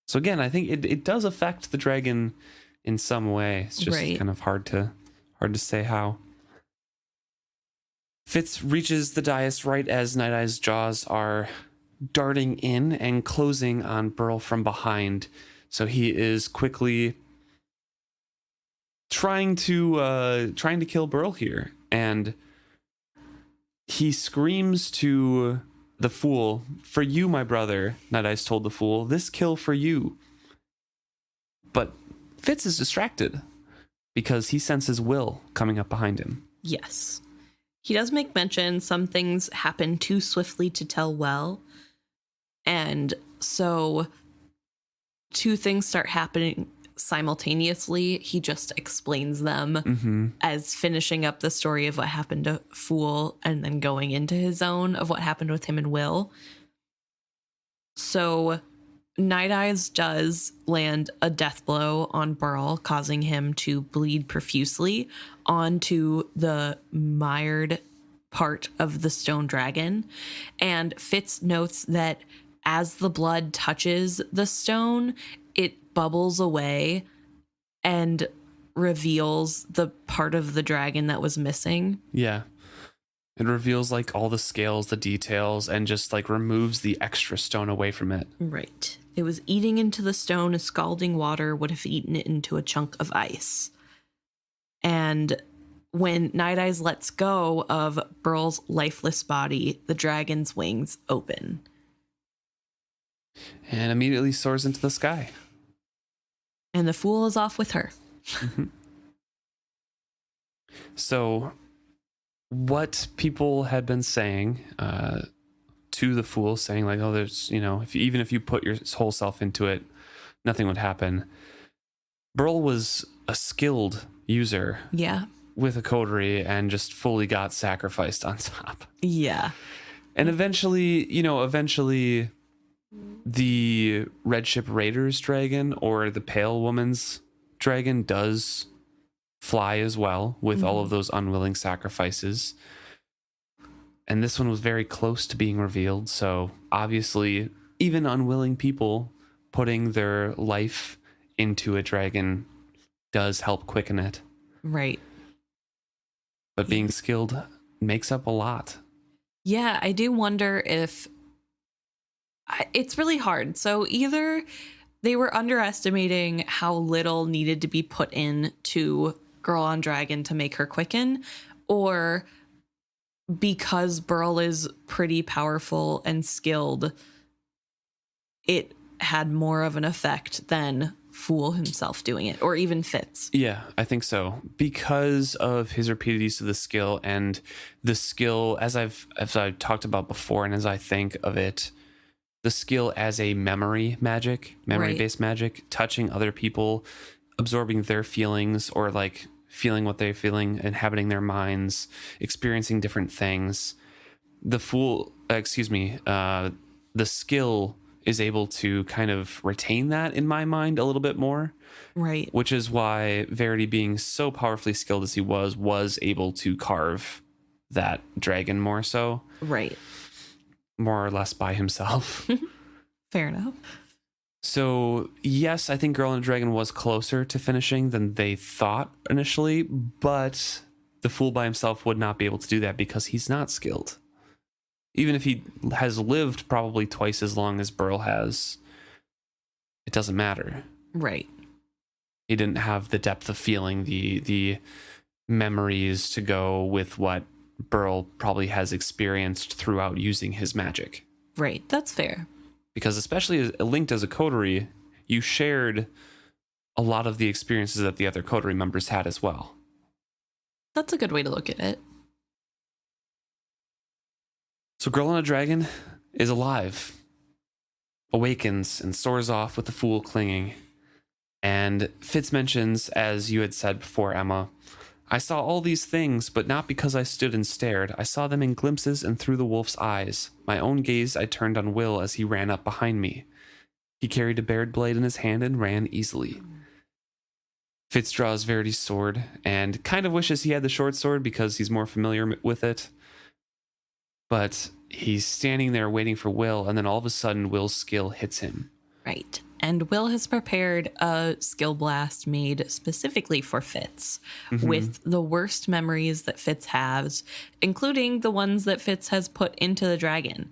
So again, I think it does affect the dragon in some way. It's just kind of hard to say how. Fitz reaches the dais right as Night Eye's jaws are darting in and closing on Burl from behind. So he is quickly trying to kill Burl here. And he screams to the Fool, "For you, my brother," Night Eyes told the Fool, "this kill for you." But Fitz is distracted because he senses Will coming up behind him.
Yes. He does make mention some things happen too swiftly to tell well. And so two things start happening simultaneously. He just explains them as finishing up the story of what happened to Fool and then going into his own of what happened with him and Will. So Night Eyes does land a death blow on Burl, causing him to bleed profusely onto the mired part of the stone dragon. And Fitz notes that as the blood touches the stone, it bubbles away and reveals the part of the dragon that was missing.
Yeah. It reveals like all the scales, the details, and just like removes the extra stone away from it.
Right. It was eating into the stone as scalding water would have eaten it into a chunk of ice. And when Night Eyes lets go of Burl's lifeless body, the dragon's wings open.
And immediately soars into the sky.
And the Fool is off with her.
So what people had been saying to the Fool, saying like, oh, there's, even if you put your whole self into it, nothing would happen. Burl was a skilled user.
Yeah.
With a coterie and just fully got sacrificed on top.
Yeah.
And eventually the Red Ship Raider's dragon or the Pale Woman's dragon does fly as well with all of those unwilling sacrifices. And this one was very close to being revealed. So obviously, even unwilling people putting their life into a dragon does help quicken it.
Right.
But being skilled makes up a lot.
Yeah, I do wonder if it's really hard. So either they were underestimating how little needed to be put in to Girl on Dragon to make her quicken, or because Burl is pretty powerful and skilled, it had more of an effect than Fool himself doing it, or even Fitz.
Yeah, I think so. Because of his repeated use of the skill, and the skill, as I've talked about before, and as I think of it, the skill as a memory-based magic, touching other people, absorbing their feelings, or like feeling what they're feeling, inhabiting their minds, experiencing different things. The skill is able to kind of retain that in my mind a little bit more.
Right.
Which is why Verity, being so powerfully skilled as he was able to carve that dragon more so.
Right.
More or less by himself.
Fair enough.
So, yes, I think Girl and the Dragon was closer to finishing than they thought initially, but the Fool by himself would not be able to do that because he's not skilled. Even if he has lived probably twice as long as Burl has, it doesn't matter.
Right.
He didn't have the depth of feeling, the memories to go with what Burl probably has experienced throughout using his magic.
Right. That's fair.
Because especially linked as a coterie, you shared a lot of the experiences that the other coterie members had as well.
That's a good way to look at it.
So Girl on a Dragon is alive, awakens, and soars off with the fool clinging. And Fitz mentions, as you had said before, Emma, I saw all these things, but not because I stood and stared. I saw them in glimpses and through the wolf's eyes. My own gaze I turned on Will as he ran up behind me. He carried a bared blade in his hand and ran easily. Fitz draws Verity's sword and kind of wishes he had the short sword because he's more familiar with it. But he's standing there waiting for Will, and then all of a sudden Will's skill hits him.
Right. And Will has prepared a skill blast made specifically for Fitz with the worst memories that Fitz has, including the ones that Fitz has put into the dragon.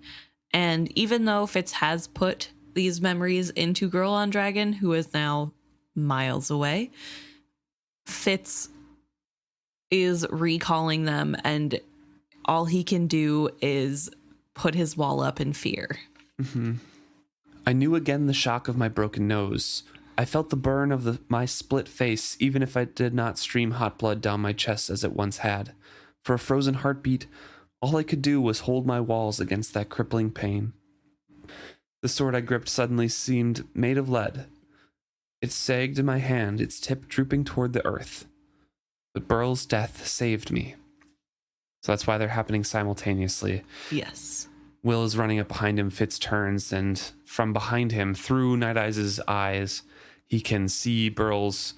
And even though Fitz has put these memories into Girl on Dragon, who is now miles away, Fitz is recalling them, and all he can do is put his wall up in fear.
I knew again the shock of my broken nose. I felt the burn of my split face, even if I did not stream hot blood down my chest as it once had. For a frozen heartbeat, all I could do was hold my walls against that crippling pain. The sword I gripped suddenly seemed made of lead. It sagged in my hand, its tip drooping toward the earth. But Burl's death saved me. So that's why they're happening simultaneously.
Yes.
Will is running up behind him. Fitz turns, and from behind him, through Night Eyes' eyes, he can see Burl's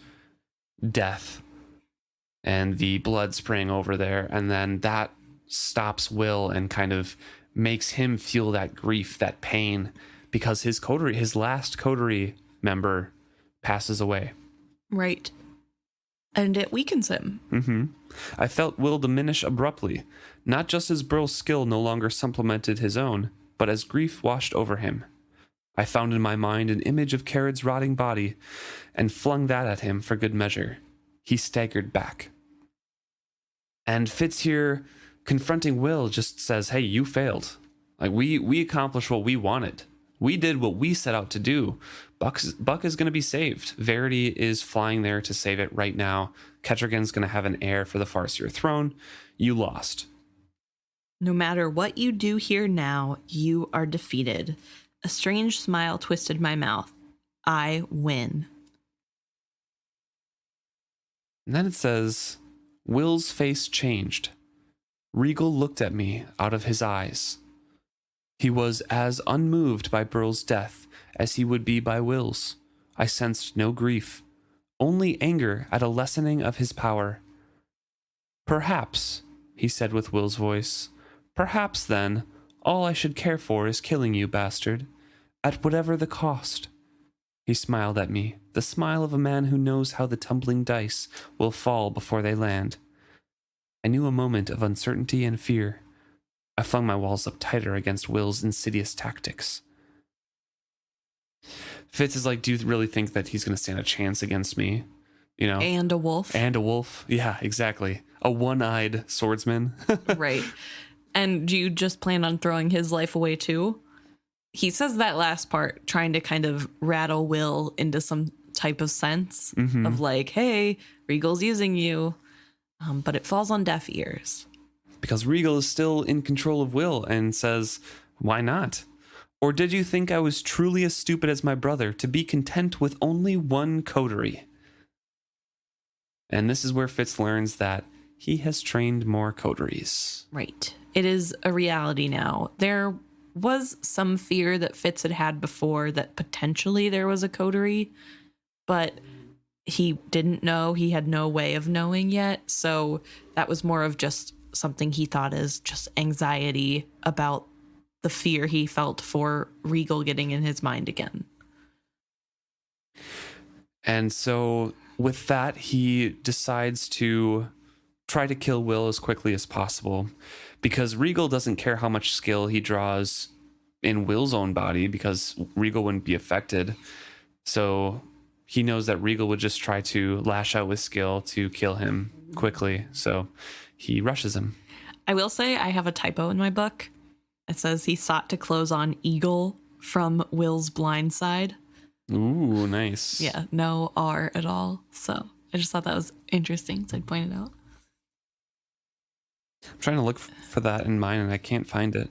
death and the blood spraying over there. And then that stops Will and kind of makes him feel that grief, that pain, because his last coterie member passes away.
Right. And it weakens him.
I felt Will diminish abruptly, not just as Burl's skill no longer supplemented his own, but as grief washed over him. I found in my mind an image of Carad's rotting body and flung that at him for good measure. He staggered back. And Fitz here, confronting Will, just says, hey, you failed. Like, we accomplished what we wanted. We did what we set out to do. Buck is going to be saved. Verity is flying there to save it right now. Ketrigan's going to have an heir for the Farseer throne. You lost.
No matter what you do here now, you are defeated. A strange smile twisted my mouth. I win.
And then it says, Will's face changed. Regal looked at me out of his eyes. He was as unmoved by Burl's death as he would be by Will's. I sensed no grief, only anger at a lessening of his power. Perhaps, he said with Will's voice, perhaps then, all I should care for is killing you, bastard, at whatever the cost. He smiled at me, the smile of a man who knows how the tumbling dice will fall before they land. I knew a moment of uncertainty and fear. I flung my walls up tighter against Will's insidious tactics. Fitz is like, do you really think that he's going to stand a chance against me? You know?
And a wolf.
And a wolf. Yeah, exactly. A one-eyed swordsman.
Right. And do you just plan on throwing his life away too? He says that last part, trying to kind of rattle Will into some type of sense of like, hey, Regal's using you. But it falls on deaf ears.
Because Regal is still in control of Will and says, why not? Or did you think I was truly as stupid as my brother to be content with only one coterie? And this is where Fitz learns that he has trained more coteries.
Right. It is a reality now. There was some fear that Fitz had had before that potentially there was a coterie, but he didn't know. He had no way of knowing yet. So that was more of just something he thought is just anxiety about the fear he felt for Regal getting in his mind again.
And so with that, he decides to try to kill Will as quickly as possible, because Regal doesn't care how much skill he draws in Will's own body, because Regal wouldn't be affected. So he knows that Regal would just try to lash out with skill to kill him quickly. So he rushes him.
I will say I have a typo in my book. It says he sought to close on Eagle from Will's blind side.
Ooh, nice.
Yeah, no R at all. So I just thought that was interesting, so I'd point it out.
I'm trying to look for that in mine, and I can't find it.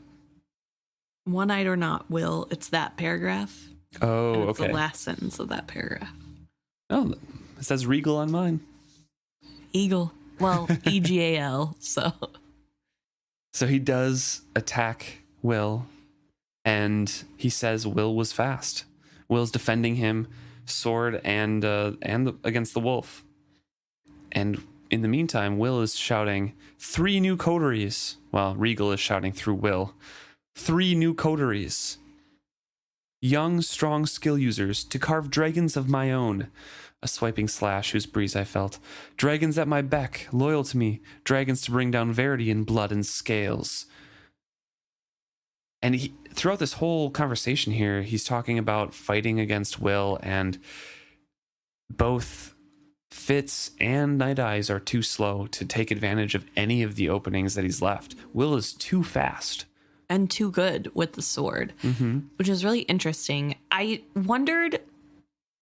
One-eyed or not, Will. It's that paragraph.
Oh,
and it's
okay.
the last sentence of that paragraph.
Oh, it says Regal on mine.
Eagle. Well, EGAL, so.
So he does attack Will, and he says Will was fast. Will's defending him, sword and against the wolf. And in the meantime, Will is shouting, 3 new coteries. Well, Regal is shouting through Will, 3 new coteries. Young, strong skill users to carve dragons of my own. A swiping slash whose breeze I felt. Dragons at my beck, loyal to me. Dragons to bring down Verity in blood and scales. And throughout this whole conversation here, he's talking about fighting against Will, and both Fitz and Night Eyes are too slow to take advantage of any of the openings that he's left. Will is too fast.
And too good with the sword, which is really interesting. I wondered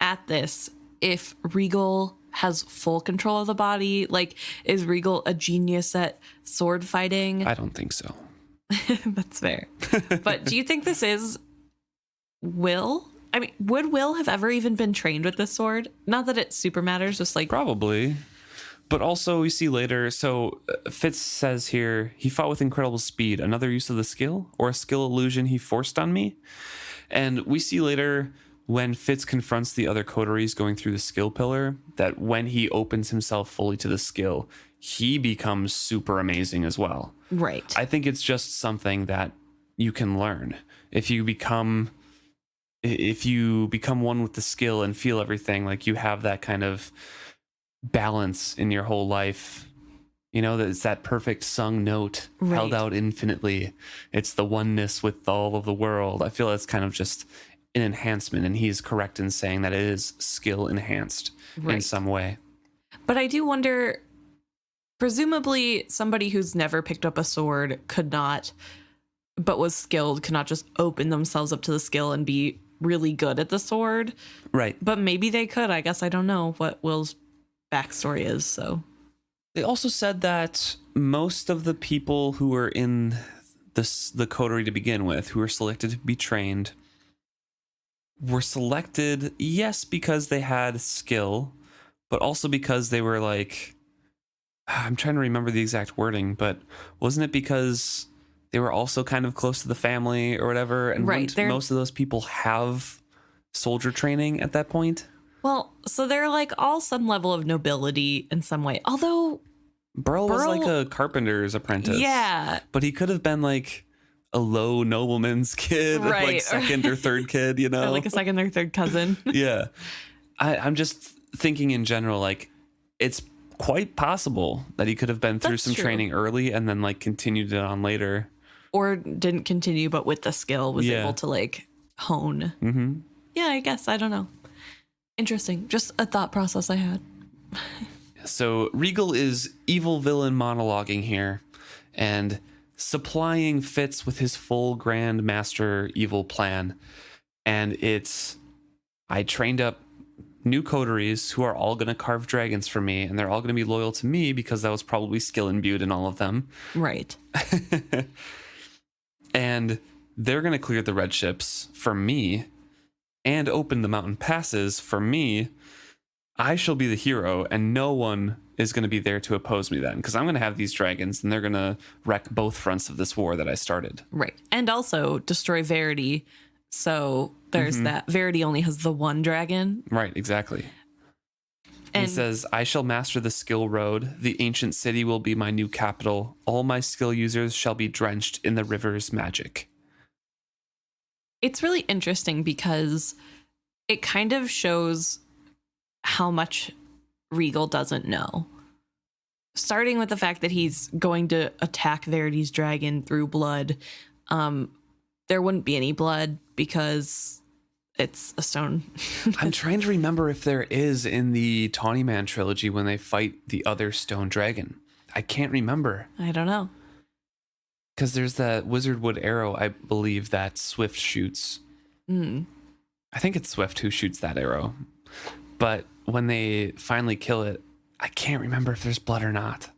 at this if Regal has full control of the body. Like, is Regal a genius at sword fighting?
I don't think so.
That's fair. But do you think this is Will? I mean, would Will have ever even been trained with this sword? Not that it super matters, just like...
Probably. But also, we see later, so Fitz says here, he fought with incredible speed. Another use of the skill, or a skill illusion he forced on me. And we see later, when Fitz confronts the other coteries going through the skill pillar, that when he opens himself fully to the skill, he becomes super amazing as well.
Right.
I think it's just something that you can learn. If you become one with the skill and feel everything, like you have that kind of balance in your whole life, you know, that it's that perfect sung note held out infinitely. It's the oneness with all of the world. I feel that's kind of just an enhancement, and he's correct in saying that it is skill enhanced in some way.
But I do wonder, presumably somebody who's never picked up a sword could not, but was skilled, could not just open themselves up to the skill and be really good at the sword.
Right.
But maybe they could. I guess I don't know what Will's backstory is, so.
They also said that most of the people who were in the coterie to begin with, who were selected to be trained, were selected, yes, because they had skill, but also because they were like, I'm trying to remember the exact wording, but wasn't it because they were also kind of close to the family or whatever? And wouldn't most of those people have soldier training at that point?
Well, so they're like all some level of nobility in some way. Although
Burl was like a carpenter's apprentice.
Yeah.
But he could have been like a low nobleman's kid, like second or third kid, you know?
Or like a second or third cousin.
Yeah. I'm just thinking in general, like, it's quite possible that he could have been through some training early and then like continued it on later. Or
didn't continue, but with the skill was able to like hone.
Mm-hmm.
Yeah, I guess. I don't know. Interesting. Just a thought process I had.
So Regal is evil villain monologuing here and supplying Fitz with his full grand master evil plan. And it's, I trained up new coteries who are all going to carve dragons for me, and they're all going to be loyal to me because that was probably skill imbued in all of them.
Right.
And they're going to clear the red ships for me and open the mountain passes for me. I shall be the hero, and no one is going to be there to oppose me then, because I'm going to have these dragons, and they're going to wreck both fronts of this war that I started.
Right. And also destroy Verity. So there's that. Verity only has the one dragon.
Right, exactly. And he says, I shall master the skill road. The ancient city will be my new capital. All my skill users shall be drenched in the river's magic.
It's really interesting because it kind of shows how much Regal doesn't know. Starting with the fact that he's going to attack Verity's dragon through blood. There wouldn't be any blood because it's a stone.
I'm trying to remember if there is in the Tawny Man trilogy when they fight the other stone dragon. I can't remember.
I don't know.
Because there's that wizard wood arrow, I believe, that Swift shoots. I think it's Swift who shoots that arrow. But when they finally kill it, I can't remember if there's blood or not.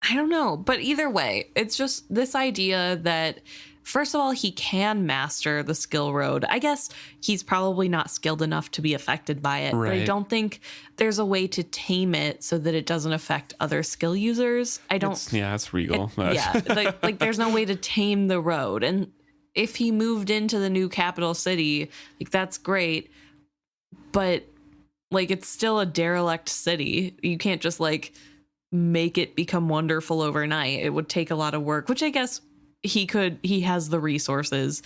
I don't know. But either way, it's just this idea that, first of all, he can master the skill road. I guess he's probably not skilled enough to be affected by it.
Right.
But I don't think there's a way to tame it so that it doesn't affect other skill users. I don't.
It's Regal.
Like there's no way to tame the road. And if he moved into the new capital city, like that's great. But like it's still a derelict city. You can't just like make it become wonderful overnight. It would take a lot of work, which I guess he has the resources.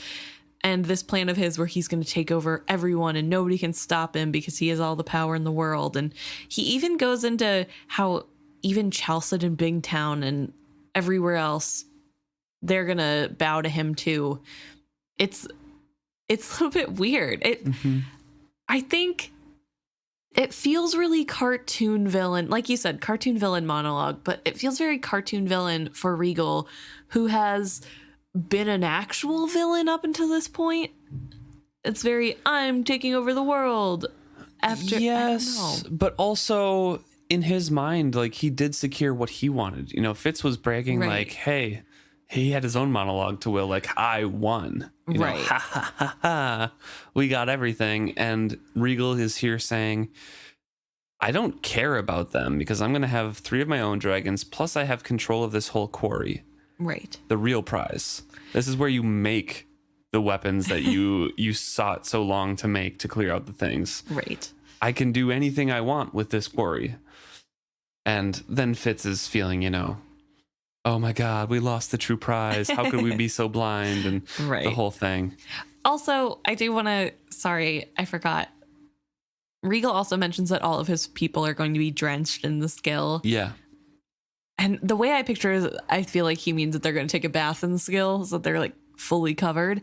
And this plan of his where he's going to take over everyone and nobody can stop him because he has all the power in the world. And he even goes into how even Chalced and Bingtown and everywhere else, they're going to bow to him too. It's a little bit weird. I think it feels really cartoon villain, like you said, cartoon villain monologue, but it feels very cartoon villain for Regal, who has been an actual villain up until this point. It's very, I'm taking over the world after.
Yes, but also in his mind, like he did secure what he wanted. You know, Fitz was bragging like, hey, he had his own monologue to Will, like, I won. You know, ha ha ha ha. We got everything. And Regal is here saying, I don't care about them because I'm going to have 3 of my own dragons. Plus I have control of this whole quarry.
Right.
The real prize. This is where you make the weapons that you sought so long to make to clear out the things.
Right.
I can do anything I want with this quarry. And then Fitz is feeling, you know, oh my God, we lost the true prize. How could we be so blind? And the whole thing.
Also, I do want to, sorry, I forgot. Regal also mentions that all of his people are going to be drenched in the skill.
Yeah.
And the way I picture is, I feel like he means that they're going to take a bath in the skill, so that they're like fully covered.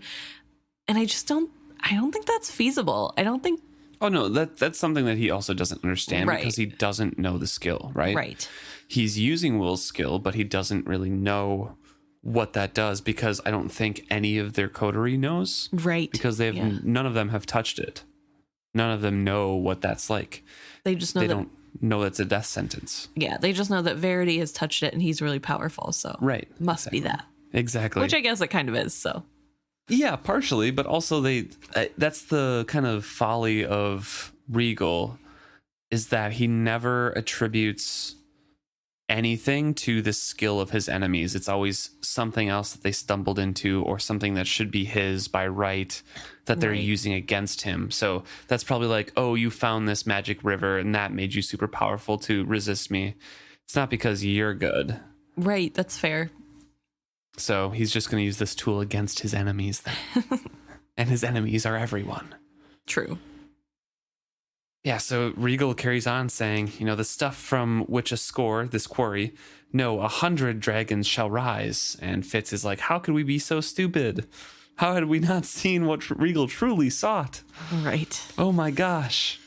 And I don't think that's feasible. I don't think.
Oh no, that's something that he also doesn't understand because he doesn't know the skill, right?
Right.
He's using Will's skill, but he doesn't really know what that does because I don't think any of their coterie knows.
Right.
Because none of them have touched it. None of them know what that's like.
They just know
they don't know that's a death sentence.
Yeah, they just know that Verity has touched it and he's really powerful. So must be that.
Exactly.
Which I guess it kind of is. So
yeah, partially, but also that's the kind of folly of Regal, is that he never attributes anything to the skill of his enemies. It's always something else that they stumbled into or something that should be his by right that they're using against him. So that's probably like, oh, you found this magic river and that made you super powerful to resist me. It's not because you're good.
Right, that's fair.
So he's just going to use this tool against his enemies then. And his enemies are everyone.
True.
Yeah, so Regal carries on saying, you know, the stuff from which a score, this quarry, no, 100 dragons shall rise. And Fitz is like, how could we be so stupid? How had we not seen what Regal truly sought?
Right.
Oh my gosh.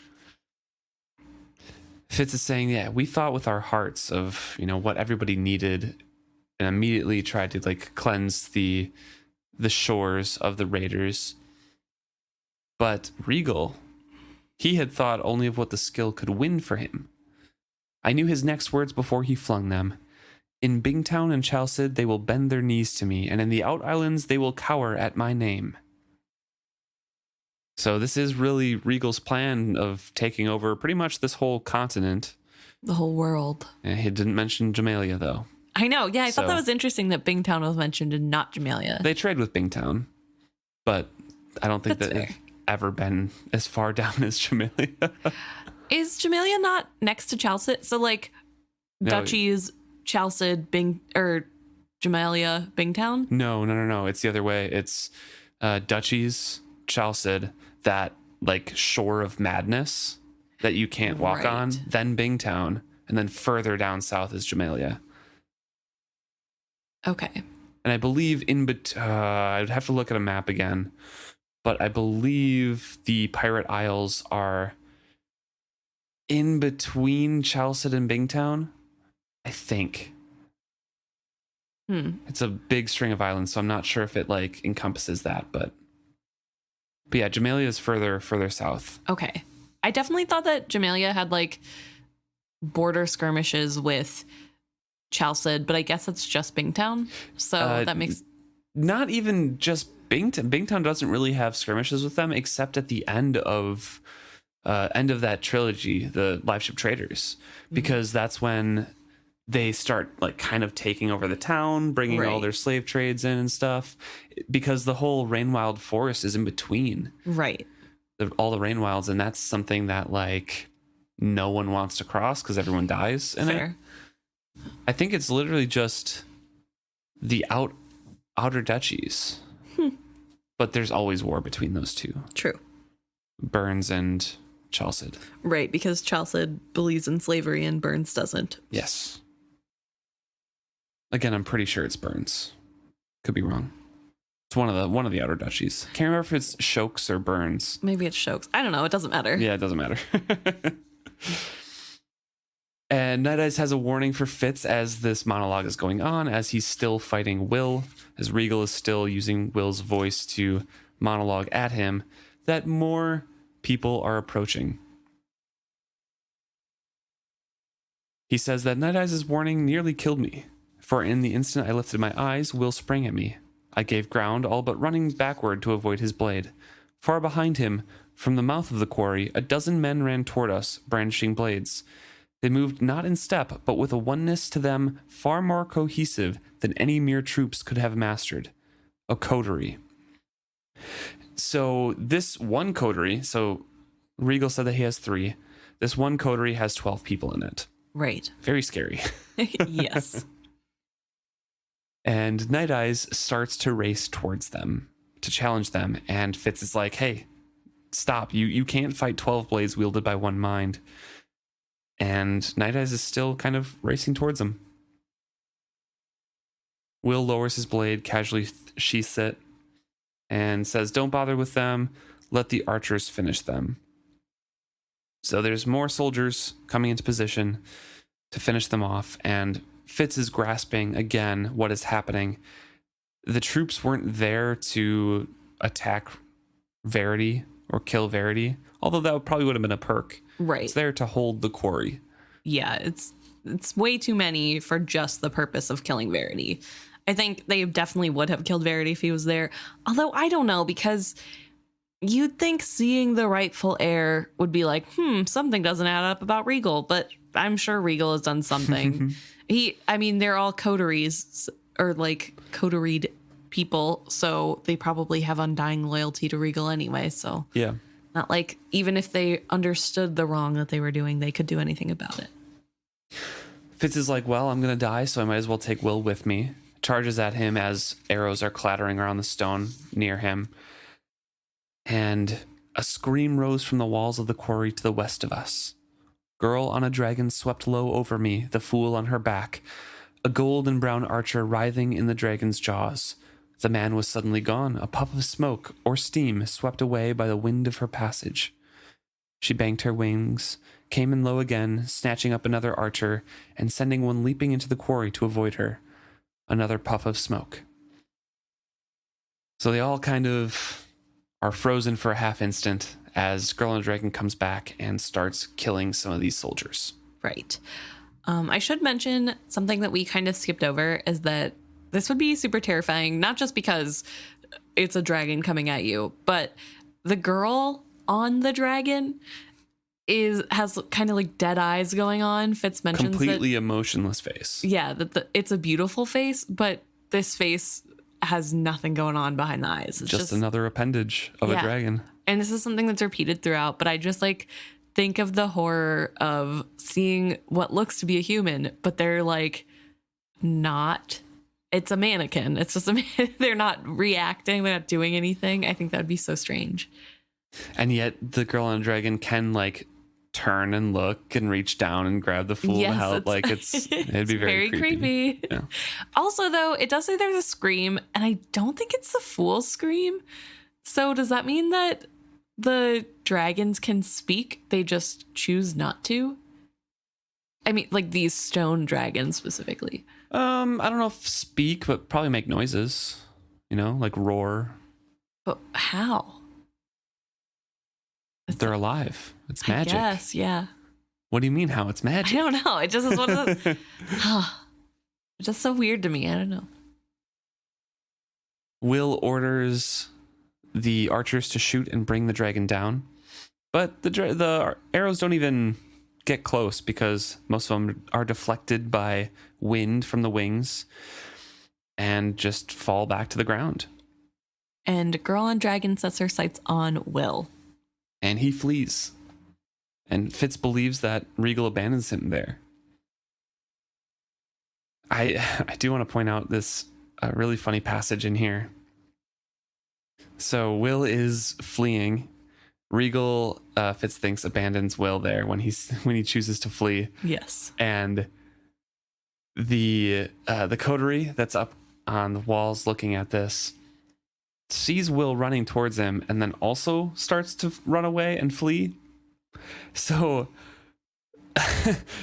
Fitz is saying, yeah, we thought with our hearts of, you know, what everybody needed and immediately tried to like cleanse the shores of the raiders. But Regal, he had thought only of what the skill could win for him. I knew his next words before he flung them. In Bingtown and Chalced they will bend their knees to me, and in the Out Islands they will cower at my name. So this is really Regal's plan of taking over pretty much this whole continent.
The whole world.
Yeah, he didn't mention Jamalia, though.
I know. Yeah, I thought that was interesting that Bingtown was mentioned and not Jamalia.
They trade with Bingtown, but I don't think they've ever been as far down as Jamalia.
Is Jamalia not next to Chalced? So like Duchies, Chalced, Jamalia, Bingtown?
No. It's the other way. It's Duchies, Chalced, that like shore of madness that you can't walk on, then Bingtown, and then further down south is Jamalia.
Okay.
And I believe I'd have to look at a map again, but I believe the Pirate Isles are in between Chalced and Bingtown, I think. It's a big string of islands, so I'm not sure if it like encompasses that, but But yeah, Jamalia is further south.
Okay. I definitely thought that Jamalia had like border skirmishes with Chalced, but I guess it's just Bingtown. So that makes...
Not even just Bingtown. Bingtown doesn't really have skirmishes with them, except at the end of that trilogy, the Live Ship Traders, because that's when they start like kind of taking over the town, bringing all their slave trades in and stuff, because the whole Rainwild Forest is in between.
Right.
All the Rainwilds, and that's something that like no one wants to cross because everyone dies in it. I think it's literally just the outer duchies. But there's always war between those two.
True.
Burns and Chalced.
Right, because Chalced believes in slavery and Burns doesn't.
Yes. Again, I'm pretty sure it's Burns. Could be wrong. It's one of the outer duchies. Can't remember if it's Shokes or Burns.
Maybe it's Shokes. I don't know. It doesn't matter.
Yeah, it doesn't matter. And Night Eyes has a warning for Fitz as this monologue is going on, as he's still fighting Will, as Regal is still using Will's voice to monologue at him, that more people are approaching. He says that Night Eyes' warning nearly killed me, for in the instant I lifted my eyes, Will sprang at me. I gave ground, all but running backward to avoid his blade. Far behind him, from the mouth of the quarry, a dozen men ran toward us, brandishing blades. They moved not in step, but with a oneness to them far more cohesive than any mere troops could have mastered. A coterie. So this one coterie, so Regal said that he has 3. This one coterie has 12 people in it.
Right.
Very scary.
Yes.
And Night Eyes starts to race towards them, to challenge them, and Fitz is like, hey, stop. You can't fight 12 blades wielded by one mind. And Night Eyes is still kind of racing towards him. Will lowers his blade, casually sheaths it, and says, don't bother with them. Let the archers finish them. So there's more soldiers coming into position to finish them off, and Fitz is grasping again what is happening. The troops weren't there to attack Verity or kill Verity, although that probably would have been a perk.
Right.
It's there to hold the quarry.
Yeah, it's way too many for just the purpose of killing Verity. I think they definitely would have killed Verity if he was there. Although I don't know, because you'd think seeing the rightful heir would be like, something doesn't add up about Regal, but I'm sure Regal has done something. They're all coteries, or like coteried people, so they probably have undying loyalty to Regal anyway, so
yeah.
Not like even if they understood the wrong that they were doing, they could do anything about it.
Fitz is like, well, I'm going to die, so I might as well take Will with me. Charges at him as arrows are clattering around the stone near him. And a scream rose from the walls of the quarry to the west of us. Girl on a dragon swept low over me, the fool on her back, a gold and brown archer writhing in the dragon's jaws. The man was suddenly gone, a puff of smoke or steam swept away by the wind of her passage. She banked her wings, came in low again, snatching up another archer and sending one leaping into the quarry to avoid her. Another puff of smoke. So they all kind of are frozen for a half instant as Girl on a Dragon comes back and starts killing some of these soldiers.
Right. I should mention something that we kind of skipped over is that this would be super terrifying, not just because it's a dragon coming at you, but the girl on the dragon has kind of like dead eyes going on. Fitz mentions
completely emotionless face.
Yeah, that it's a beautiful face, but this face has nothing going on behind the eyes. It's
just another appendage of a dragon.
And this is something that's repeated throughout, but I just like think of the horror of seeing what looks to be a human, but they're like not. It's a mannequin. It's just they're not reacting. They're not doing anything. I think that would be so strange.
And yet the Girl on a Dragon can like turn and look and reach down and grab the fool to help. Like it'd be very creepy. Yeah. Also, though, it does say there's a scream, and I don't think it's the fool scream. So does that mean that the dragons can speak? They just choose not to? I mean, like these stone dragons specifically. I don't know if speak, but probably make noises, like roar.
But how?
They're alive. It's magic.
Yes, yeah.
What do you mean how it's
I
magic?
don't know. It just is one of the it's just so weird to me. I don't know.
Will orders the archers to shoot and bring the dragon down, but the arrows don't even get close because most of them are deflected by wind from the wings and just fall back to the ground.
And Girl on Dragon sets her sights on Will.
And he flees. And Fitz believes that Regal abandons him there. I do want to point out this really funny passage in here. So Will is fleeing. Regal, Fitz thinks, abandons Will there when he chooses to flee.
Yes.
And the coterie that's up on the walls looking at this sees Will running towards him and then also starts to run away and flee. So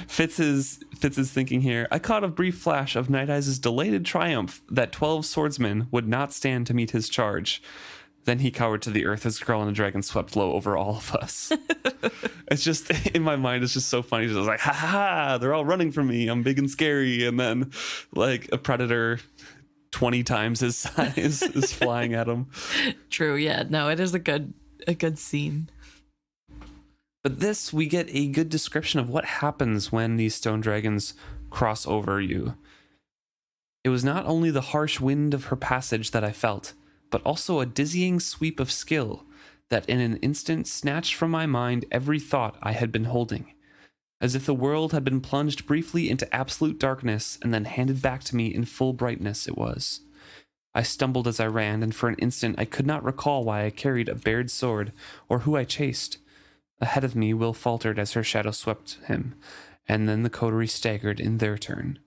Fitz is thinking here, I caught a brief flash of Night Eyes' delighted triumph that 12 swordsmen would not stand to meet his charge. Then he cowered to the earth as Girl and the Dragon swept low over all of us. It's just, in my mind, it's just so funny. It's just like, ha ha ha, they're all running from me. I'm big and scary. And then like a predator 20 times his size is flying at him.
True, yeah. No, it is a good scene.
But this, we get a good description of what happens when these stone dragons cross over you. It was not only the harsh wind of her passage that I felt, but also a dizzying sweep of skill that in an instant snatched from my mind every thought I had been holding, as if the world had been plunged briefly into absolute darkness and then handed back to me in full brightness it was. I stumbled as I ran, and for an instant I could not recall why I carried a bared sword or who I chased. Ahead of me, Will faltered as her shadow swept him, and then the coterie staggered in their turn.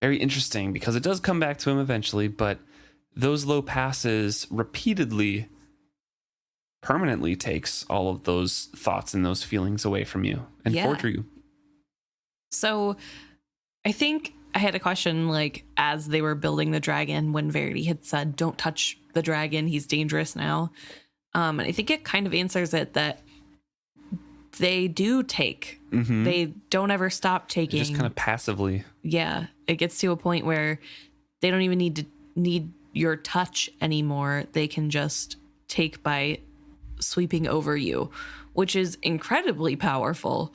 Very interesting, because it does come back to him eventually, but those low passes repeatedly, permanently takes all of those thoughts and those feelings away from you and forger you.
So I think I had a question, like, as they were building the dragon, when Verity had said, don't touch the dragon, he's dangerous now. And I think it kind of answers it that they do take. Mm-hmm. They don't ever stop taking.
Just kind of passively.
Yeah. It gets to a point where they don't even need your touch anymore. They can just take by sweeping over you, which is incredibly powerful.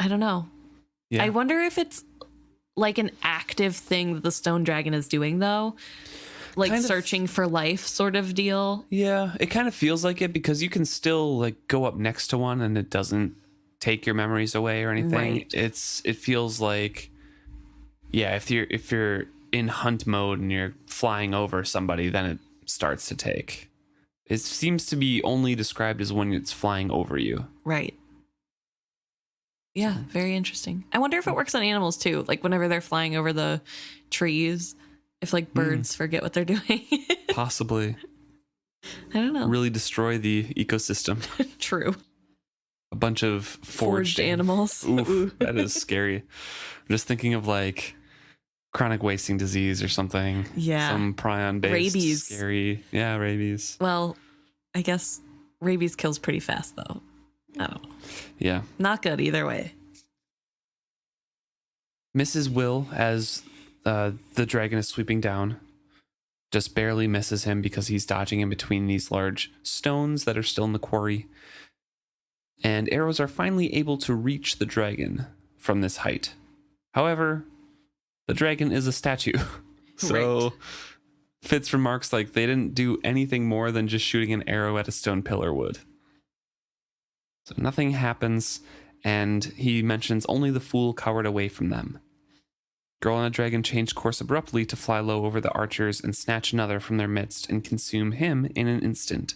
I don't know. Yeah. I wonder if it's like an active thing that the stone dragon is doing, though. Like kind searching for life sort of deal. Yeah,
it kind of feels like it because you can still like go up next to one and it doesn't take your memories away or anything. Right. It feels like, yeah, if you're in hunt mode and you're flying over somebody, then it starts to take. It seems to be only described as when it's flying over you.
Right. Yeah, very interesting. I wonder if it works on animals too, like whenever they're flying over the trees. If like birds forget what they're doing.
Possibly.
I don't know.
Really destroy the ecosystem.
True.
A bunch of forged
animals.
Oof, that is scary. I'm just thinking of like chronic wasting disease or something.
Yeah.
Some prion-based
rabies.
Scary. Yeah, rabies.
Well, I guess rabies kills pretty fast though. I don't know.
Yeah.
Not good either way.
Mrs. Will, as the dragon is sweeping down, just barely misses him because he's dodging in between these large stones that are still in the quarry. And arrows are finally able to reach the dragon from this height. However, the dragon is a statue. So right. Fitz remarks like they didn't do anything more than just shooting an arrow at a stone pillar would. So nothing happens, and he mentions only the fool cowered away from them. Girl and the Dragon changed course abruptly to fly low over the archers and snatch another from their midst and consume him in an instant.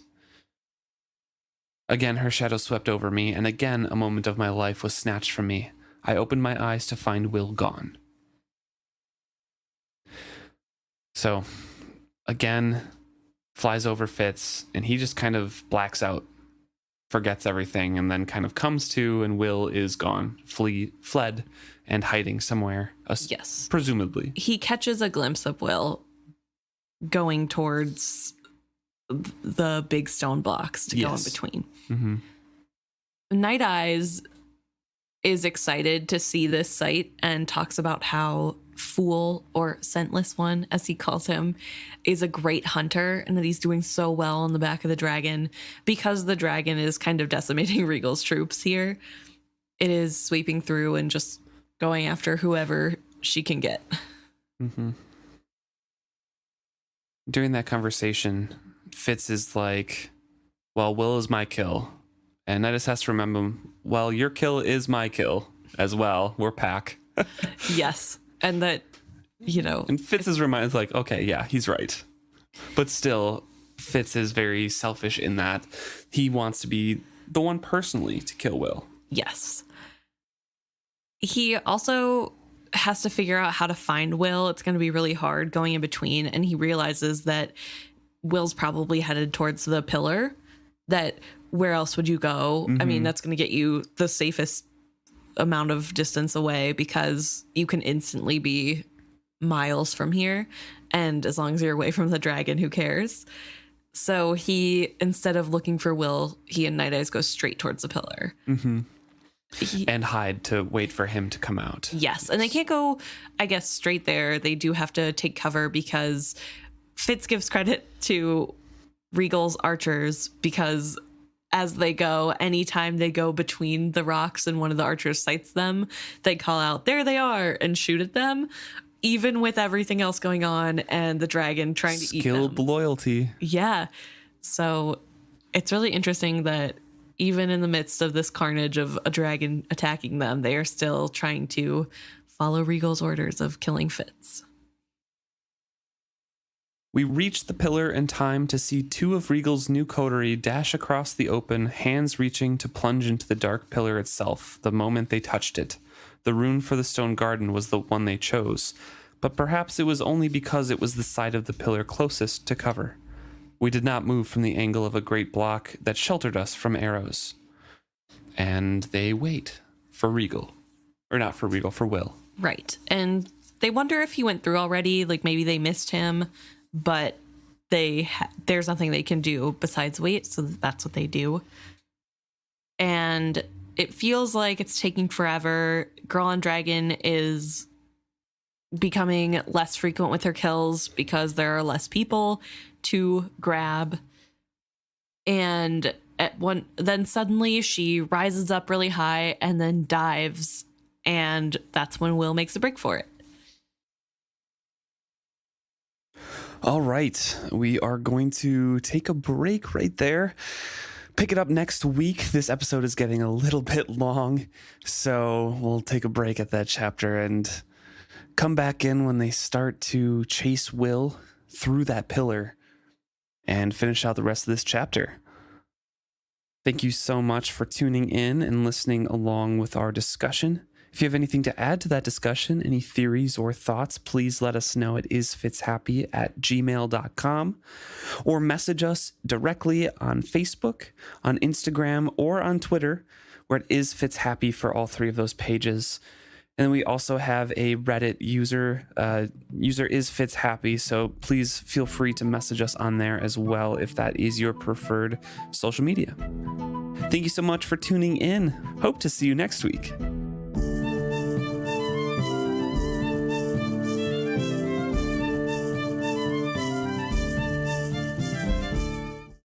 Again, her shadow swept over me, and again a moment of my life was snatched from me. I opened my eyes to find Will gone. So, again, flies over Fitz, and he just kind of blacks out, forgets everything, and then kind of comes to, and Will is gone, fled, and hiding somewhere.
Yes.
Presumably.
He catches a glimpse of Will going towards the big stone blocks to go in between.
Mm-hmm.
Night Eyes is excited to see this sight and talks about how Fool, or Scentless One, as he calls him, is a great hunter and that he's doing so well on the back of the dragon because the dragon is kind of decimating Regal's troops here. It is sweeping through and just going after whoever she can get.
Mm-hmm. During that conversation, Fitz is like, well, Will is my kill. And Nidus has to remember, well, your kill is my kill as well. We're pack.
Yes. And that,
And Fitz is reminded, like, okay, yeah, he's right. But still, Fitz is very selfish in that he wants to be the one personally to kill Will.
Yes. He also has to figure out how to find Will. It's going to be really hard going in between. And he realizes that Will's probably headed towards the pillar. That where else would you go?
Mm-hmm.
I mean, that's going to get you the safest amount of distance away because you can instantly be miles from here. And as long as you're away from the dragon, who cares? So he, instead of looking for Will, he and Night Eyes go straight towards the pillar.
Mm-hmm. And hide to wait for him to come out.
Yes. And they can't go, I guess, straight there. They do have to take cover because Fitz gives credit to Regal's archers because as they go, anytime they go between the rocks and one of the archers sights them, they call out, there they are, and shoot at them, even with everything else going on and the dragon trying to eat them.
Skilled loyalty.
Yeah. So it's really interesting that even in the midst of this carnage of a dragon attacking them, they are still trying to follow Regal's orders of killing Fitz.
We reach the pillar in time to see two of Regal's new coterie dash across the open, hands reaching to plunge into the dark pillar itself the moment they touched it. The rune for the stone garden was the one they chose, but perhaps it was only because it was the side of the pillar closest to cover. We did not move from the angle of a great block that sheltered us from arrows. And they wait for Regal. Or not for Regal, for Will.
Right. And they wonder if he went through already, like maybe they missed him, but there's nothing they can do besides wait, so that's what they do. And it feels like it's taking forever. Girl on Dragon is becoming less frequent with her kills because there are less people to grab. And then suddenly she rises up really high and then dives, and that's when Will makes a break for it.
All right, we are going to take a break right there. Pick it up next week. This episode is getting a little bit long, so we'll take a break at that chapter and come back in when they start to chase Will through that pillar and finish out the rest of this chapter. Thank you so much for tuning in and listening along with our discussion. If you have anything to add to that discussion, any theories or thoughts, please let us know at isfitzhappy@gmail.com or message us directly on Facebook, on Instagram, or on Twitter, where it is Fitzhappy for all three of those pages. And then we also have a Reddit user is Fitzhappy, so please feel free to message us on there as well if that is your preferred social media. Thank you so much for tuning in. Hope to see you next week.